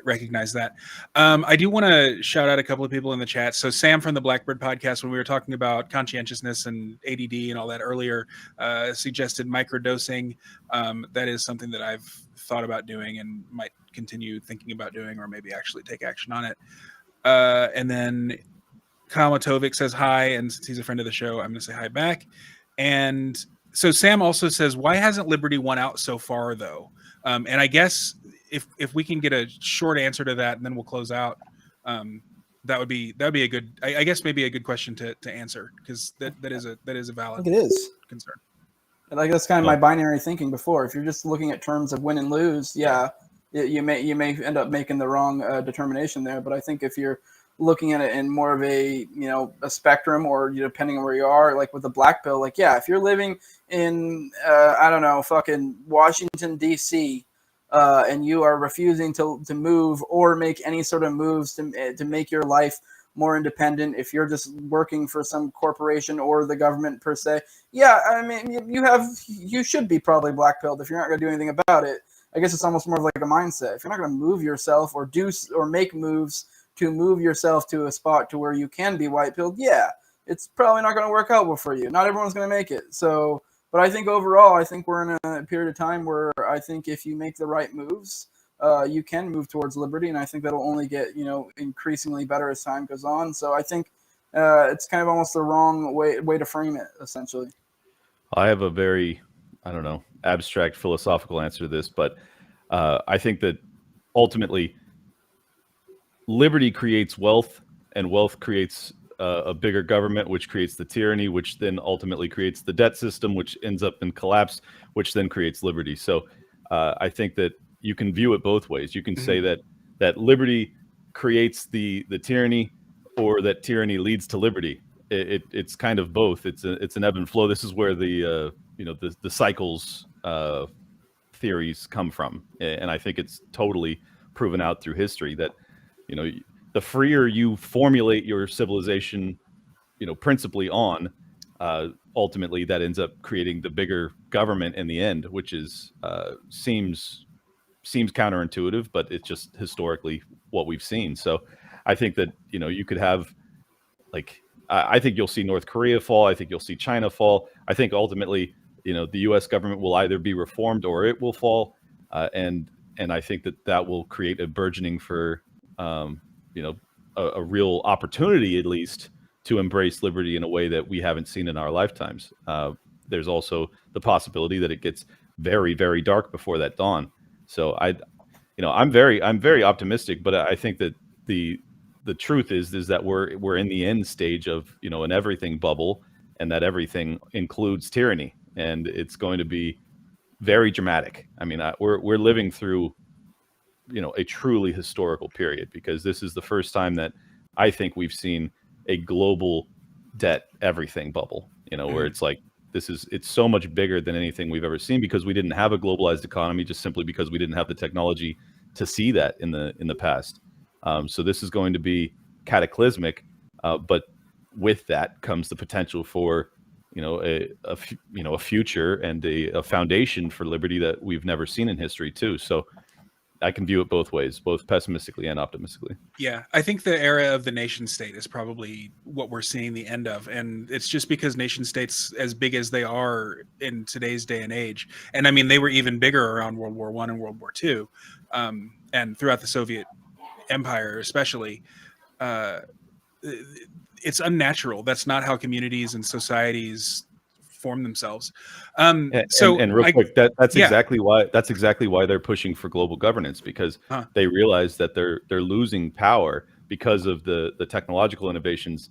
recognize that. I do want to shout out a couple of people in the chat. So Sam from the Blackbird podcast, when we were talking about conscientiousness and ADD and all that earlier, suggested microdosing. That is something that I've thought about doing and might continue thinking about doing, or maybe actually take action on it. And then Kamatovic says hi, and since he's a friend of the show, I'm going to say hi back. And so Sam also says, why hasn't Liberty won out so far, though? And I guess if we can get a short answer to that, and then we'll close out, that would be a good, I guess maybe a good question to answer, because that is a valid concern. And like, that's kind of my binary thinking before. If you're just looking at terms of win and lose, you may end up making the wrong determination there. But I think if you're looking at it in more of a a spectrum, or depending on where you are, like with the black pill, like, yeah, if you're living in I don't know, fucking Washington DC, and you are refusing to move or make any sort of moves to make your life more independent, if you're just working for some corporation or the government per se, yeah, I mean, you should be probably black pilled if you're not going to do anything about it. I guess it's almost more of like a mindset. If you're not going to move yourself or make moves to move yourself to a spot to where you can be white pilled, yeah, it's probably not going to work out well for you. Not everyone's going to make it. So, but I think overall, I think we're in a period of time where I think if you make the right moves, you can move towards liberty, and I think that'll only get increasingly better as time goes on. So I think it's kind of almost the wrong way to frame it, essentially. I have a very, I don't know, abstract philosophical answer to this, but I think that ultimately liberty creates wealth, and wealth creates a bigger government, which creates the tyranny, which then ultimately creates the debt system, which ends up in collapse, which then creates liberty. So I think that you can view it both ways. You can say that liberty creates the tyranny, or that tyranny leads to liberty. It's kind of both. It's an ebb and flow. This is where the cycles theories come from, and I think it's totally proven out through history that the freer you formulate your civilization, principally on, ultimately that ends up creating the bigger government in the end, which is seems counterintuitive, but it's just historically what we've seen. So I think that you could have, like, I think you'll see North Korea fall. I think you'll see China fall. I think ultimately, the U.S. government will either be reformed or it will fall, and I think that will create a burgeoning for a real opportunity, at least, to embrace liberty in a way that we haven't seen in our lifetimes. There's also the possibility that it gets very, very dark before that dawn. So I'm very optimistic, but I think that the truth is that we're in the end stage of an everything bubble, and that everything includes tyranny, and it's going to be very dramatic. I mean, we're living through a truly historical period, because this is the first time that I think we've seen a global debt everything bubble, where it's like it's so much bigger than anything we've ever seen, because we didn't have a globalized economy, just simply because we didn't have the technology to see that in the past. So this is going to be cataclysmic, but with that comes the potential for a future and a foundation for liberty that we've never seen in history too. So I can view it both ways, both pessimistically and optimistically. Yeah, I think the era of the nation state is probably what we're seeing the end of. And it's just because nation states, as big as they are in today's day and age, and I mean, they were even bigger around World War I and World War II, and throughout the Soviet Empire especially, it's unnatural. That's not how communities and societies form themselves. And real quick, that's exactly why they're pushing for global governance, because they realize that they're losing power because of the technological innovations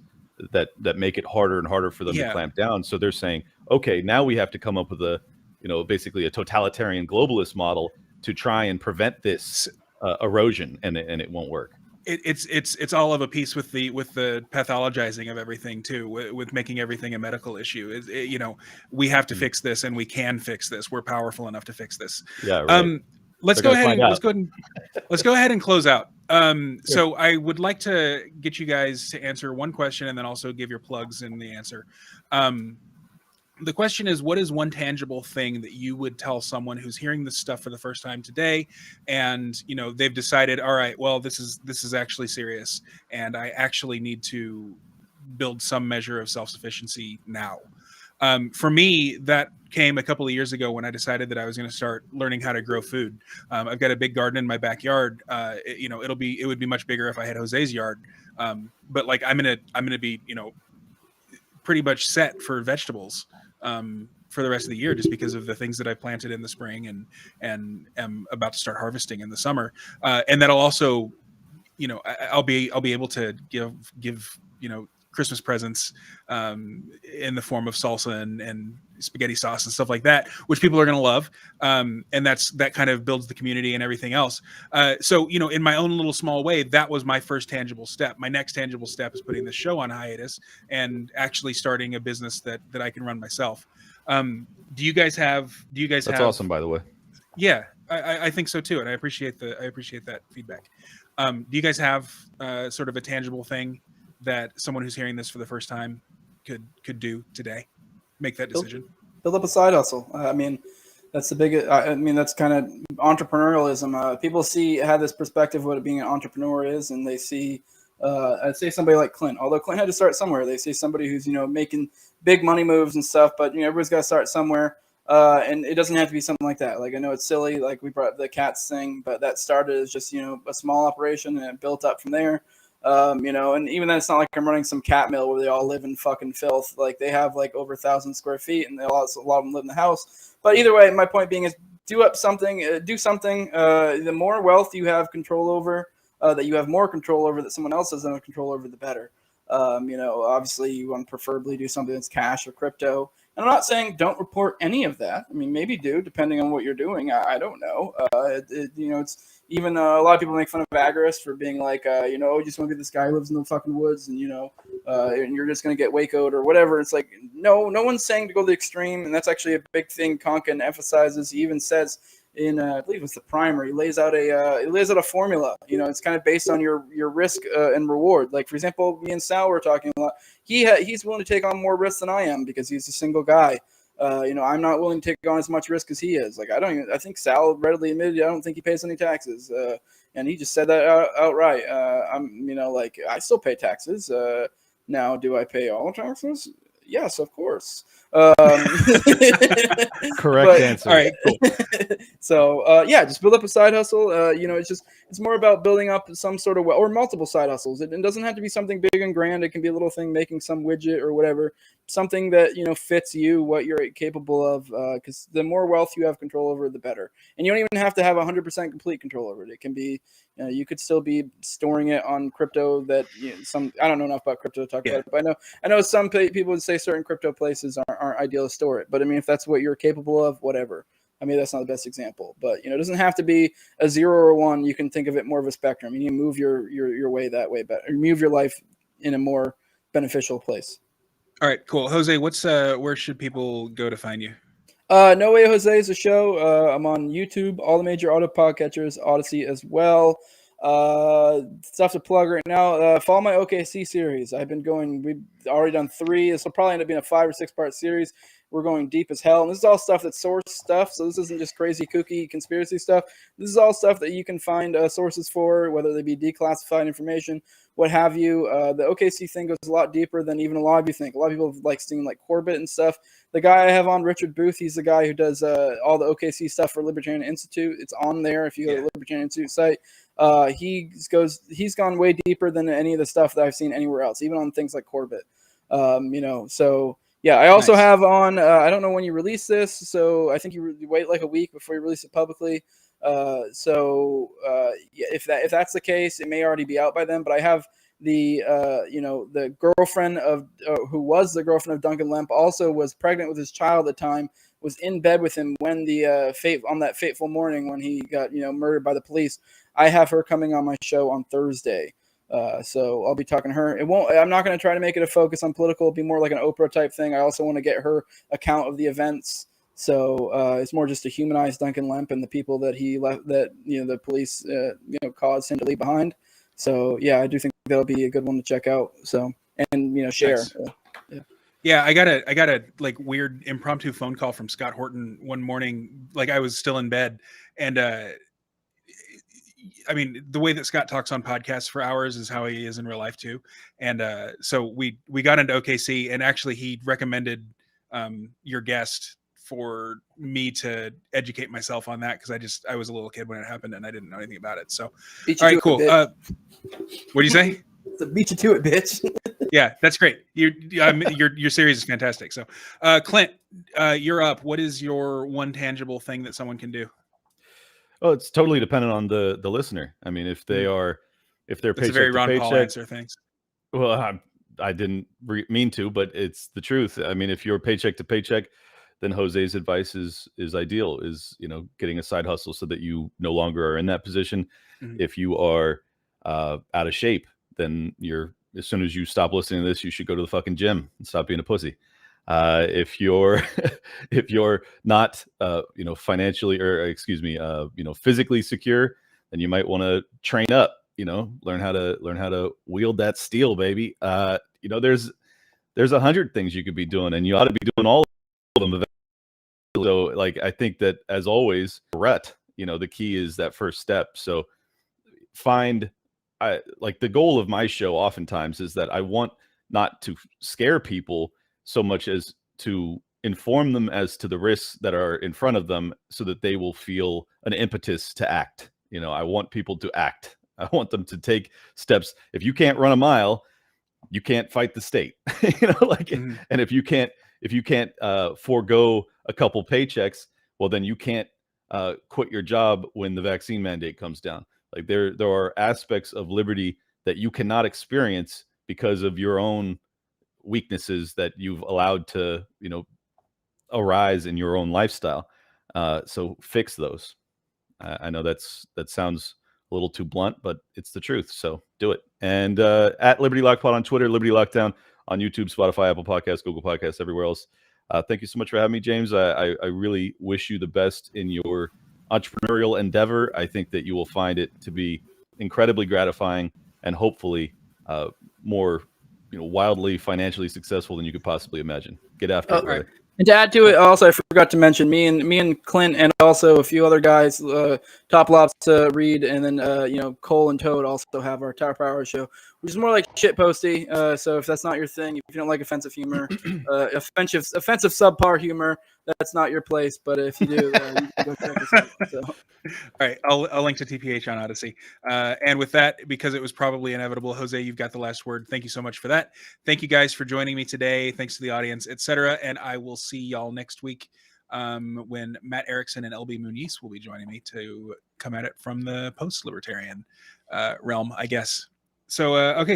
that make it harder and harder for them to clamp down. So they're saying, okay, now we have to come up with basically a totalitarian globalist model to try and prevent this erosion, and it won't work. It's all of a piece with the pathologizing of everything too, with making everything a medical issue. We have to fix this, and we can fix this. We're powerful enough to fix this. Yeah, right. Let's go ahead and close out. So I would like to get you guys to answer one question, and then also give your plugs in the answer. The question is, what is one tangible thing that you would tell someone who's hearing this stuff for the first time today, and they've decided, all right, well, this is actually serious, and I actually need to build some measure of self-sufficiency now. For me, that came a couple of years ago when I decided that I was going to start learning how to grow food. I've got a big garden in my backyard. It would be much bigger if I had Jose's yard. But like I'm gonna be pretty much set for vegetables for the rest of the year, just because of the things that I planted in the spring and am about to start harvesting in the summer. And that'll also, I'll be able to give Christmas presents in the form of salsa and spaghetti sauce and stuff like that, which people are going to love. And that kind of builds the community and everything else. So, in my own little small way, that was my first tangible step. My next tangible step is putting the show on hiatus and actually starting a business that I can run myself. Do you guys have? That's awesome, by the way. Yeah, I think so too, and I appreciate that feedback. Do you guys have sort of a tangible thing that someone who's hearing this for the first time could do today? Make that decision. Build up a side hustle. I mean, That's the biggest. I mean, that's kind of entrepreneurialism. People have this perspective of what being an entrepreneur is, and they see, I'd say somebody like Clint. Although Clint had to start somewhere, they see somebody who's making big money moves and stuff. But everybody's got to start somewhere, and it doesn't have to be something like that. Like I know it's silly, like we brought up the cats thing, but that started as just a small operation, and it built up from there. And even then, it's not like I'm running some cat mill where they all live in fucking filth. Like they have like over 1,000 square feet, and a lot of them live in the house. But either way, my point being is do something. The more wealth you have control over, that you have more control over, that someone else doesn't have control over, the better. Obviously you want to preferably do something that's cash or crypto. And I'm not saying don't report any of that. I mean, maybe do, depending on what you're doing. I don't know. It's even a lot of people make fun of Agorist for being like, you just want to be this guy who lives in the fucking woods and, and you're just going to get Waco'd or whatever. It's like, no one's saying to go to the extreme. And that's actually a big thing Konkin emphasizes. He even says in, I believe it's the primer, he lays out a formula. It's kind of based on your risk and reward. Like, for example, me and Sal were talking a lot. He's willing to take on more risk than I am because he's a single guy. I'm not willing to take on as much risk as he is. Like, I think Sal readily admitted, I don't think he pays any taxes. And he just said that outright. I still pay taxes. Now, do I pay all taxes? Yes, of course. Correct answer. All right, cool. So just build up a side hustle. It's more about building up some sort of or multiple side hustles. It doesn't have to be something big and grand. It can be a little thing making some widget or whatever, something that fits you, what you're capable of. Because the more wealth you have control over, the better. And you don't even have to have 100% complete control over it. It can be you could still be storing it on crypto that I don't know enough about crypto to talk about it, but I know some people would say certain crypto places aren't ideal to store it. But I mean, if that's what you're capable of, whatever. I mean, that's not the best example, but it doesn't have to be a 0 or 1. You can think of it more of a spectrum. You can move your way that way better, move your life in a more beneficial place. All right, cool. Jose, where should people go to find you? No Way Jose is a show. I'm on YouTube, all the major auto podcatchers, Odyssey as well. Stuff to plug right now. Follow my OKC series. We've already done 3. This will probably end up being a 5 or 6 part series. We're going deep as hell. And this is all stuff that's source stuff. So this isn't just crazy kooky conspiracy stuff. This is all stuff that you can find sources for, whether they be declassified information, what have you. The OKC thing goes a lot deeper than even a lot of you think. A lot of people like seeing like Corbett and stuff. The guy I have on, Richard Booth, he's the guy who does all the OKC stuff for Libertarian Institute. It's on there if you go to the Libertarian Institute site. He's gone way deeper than any of the stuff that I've seen anywhere else, even on things like Corbett. So yeah, I also have on, I don't know when you release this, so I think you wait like a week before you release it publicly. If that's the case, it may already be out by then, but I have the girlfriend of, who was the girlfriend of Duncan Lemp, also was pregnant with his child at the time, was in bed with him when on that fateful morning when he got, murdered by the police. I have her coming on my show on Thursday. So I'll be talking to her. I'm not going to try to make it a focus on political. It'll be more like an Oprah type thing. I also want to get her account of the events. So it's more just to humanize Duncan Lemp and the people that he left, that the police caused him to leave behind. So yeah, I do think that'll be a good one to check out. So and share. Nice. Yeah, I got a like weird impromptu phone call from Scott Horton one morning. Like I was still in bed, and I mean, the way that Scott talks on podcasts for hours is how he is in real life too. And so we got into OKC, and actually he recommended your guest for me to educate myself on that, because I was a little kid when it happened and I didn't know anything about it. So all right, cool. What do you say? Beat you to it, bitch. Yeah, that's great. Your series is fantastic. So Clint, you're up. What is your one tangible thing that someone can do? Oh, it's totally dependent on the listener. I mean, if they're paycheck That's a very to Ron paycheck, Paul answer. Thanks. Well, I didn't mean to, but it's the truth. I mean, if you're paycheck to paycheck, then Jose's advice is ideal. Is getting a side hustle so that you no longer are in that position. Mm-hmm. If you are out of shape, then as soon as you stop listening to this, you should go to the fucking gym and stop being a pussy. If you're not financially, or physically secure, then you might want to train up, learn how to wield that steel, baby. There's 100 things you could be doing, and you ought to be doing all of them. So like, I think that as always, rut, the key is that first step. So like the goal of my show oftentimes is that I want not to scare people so much as to inform them as to the risks that are in front of them so that they will feel an impetus to act. I want people to act. I want them to take steps. If you can't run a mile, you can't fight the state. And if you can't forego a couple paychecks, well, then you can't quit your job when the vaccine mandate comes down. Like there are aspects of liberty that you cannot experience because of your own weaknesses that you've allowed to, arise in your own lifestyle. So fix those. I know that sounds a little too blunt, but it's the truth. So do it. And at Liberty Lockpod on Twitter, Liberty Lockdown on YouTube, Spotify, Apple Podcasts, Google Podcasts, everywhere else. Thank you so much for having me, James. I really wish you the best in your entrepreneurial endeavor. I think that you will find it to be incredibly gratifying and hopefully more, wildly financially successful than you could possibly imagine. Get after it, brother. And to add to it, also I forgot to mention me and Clint and also a few other guys, TopLobsta, Reed, and then Cole and Toad also have our Tower Power show, which is more like shit posty. So if that's not your thing, if you don't like offensive humor, offensive subpar humor, that's not your place. But if you do, you can go check us out. So. All right, I'll link to TPH on Odyssey. And with that, because it was probably inevitable, Jose, you've got the last word. Thank you so much for that. Thank you guys for joining me today. Thanks to the audience, etc. And I will see y'all next week when Matt Erickson and LB Muniz will be joining me to come at it from the post-libertarian realm, I guess. So, okay.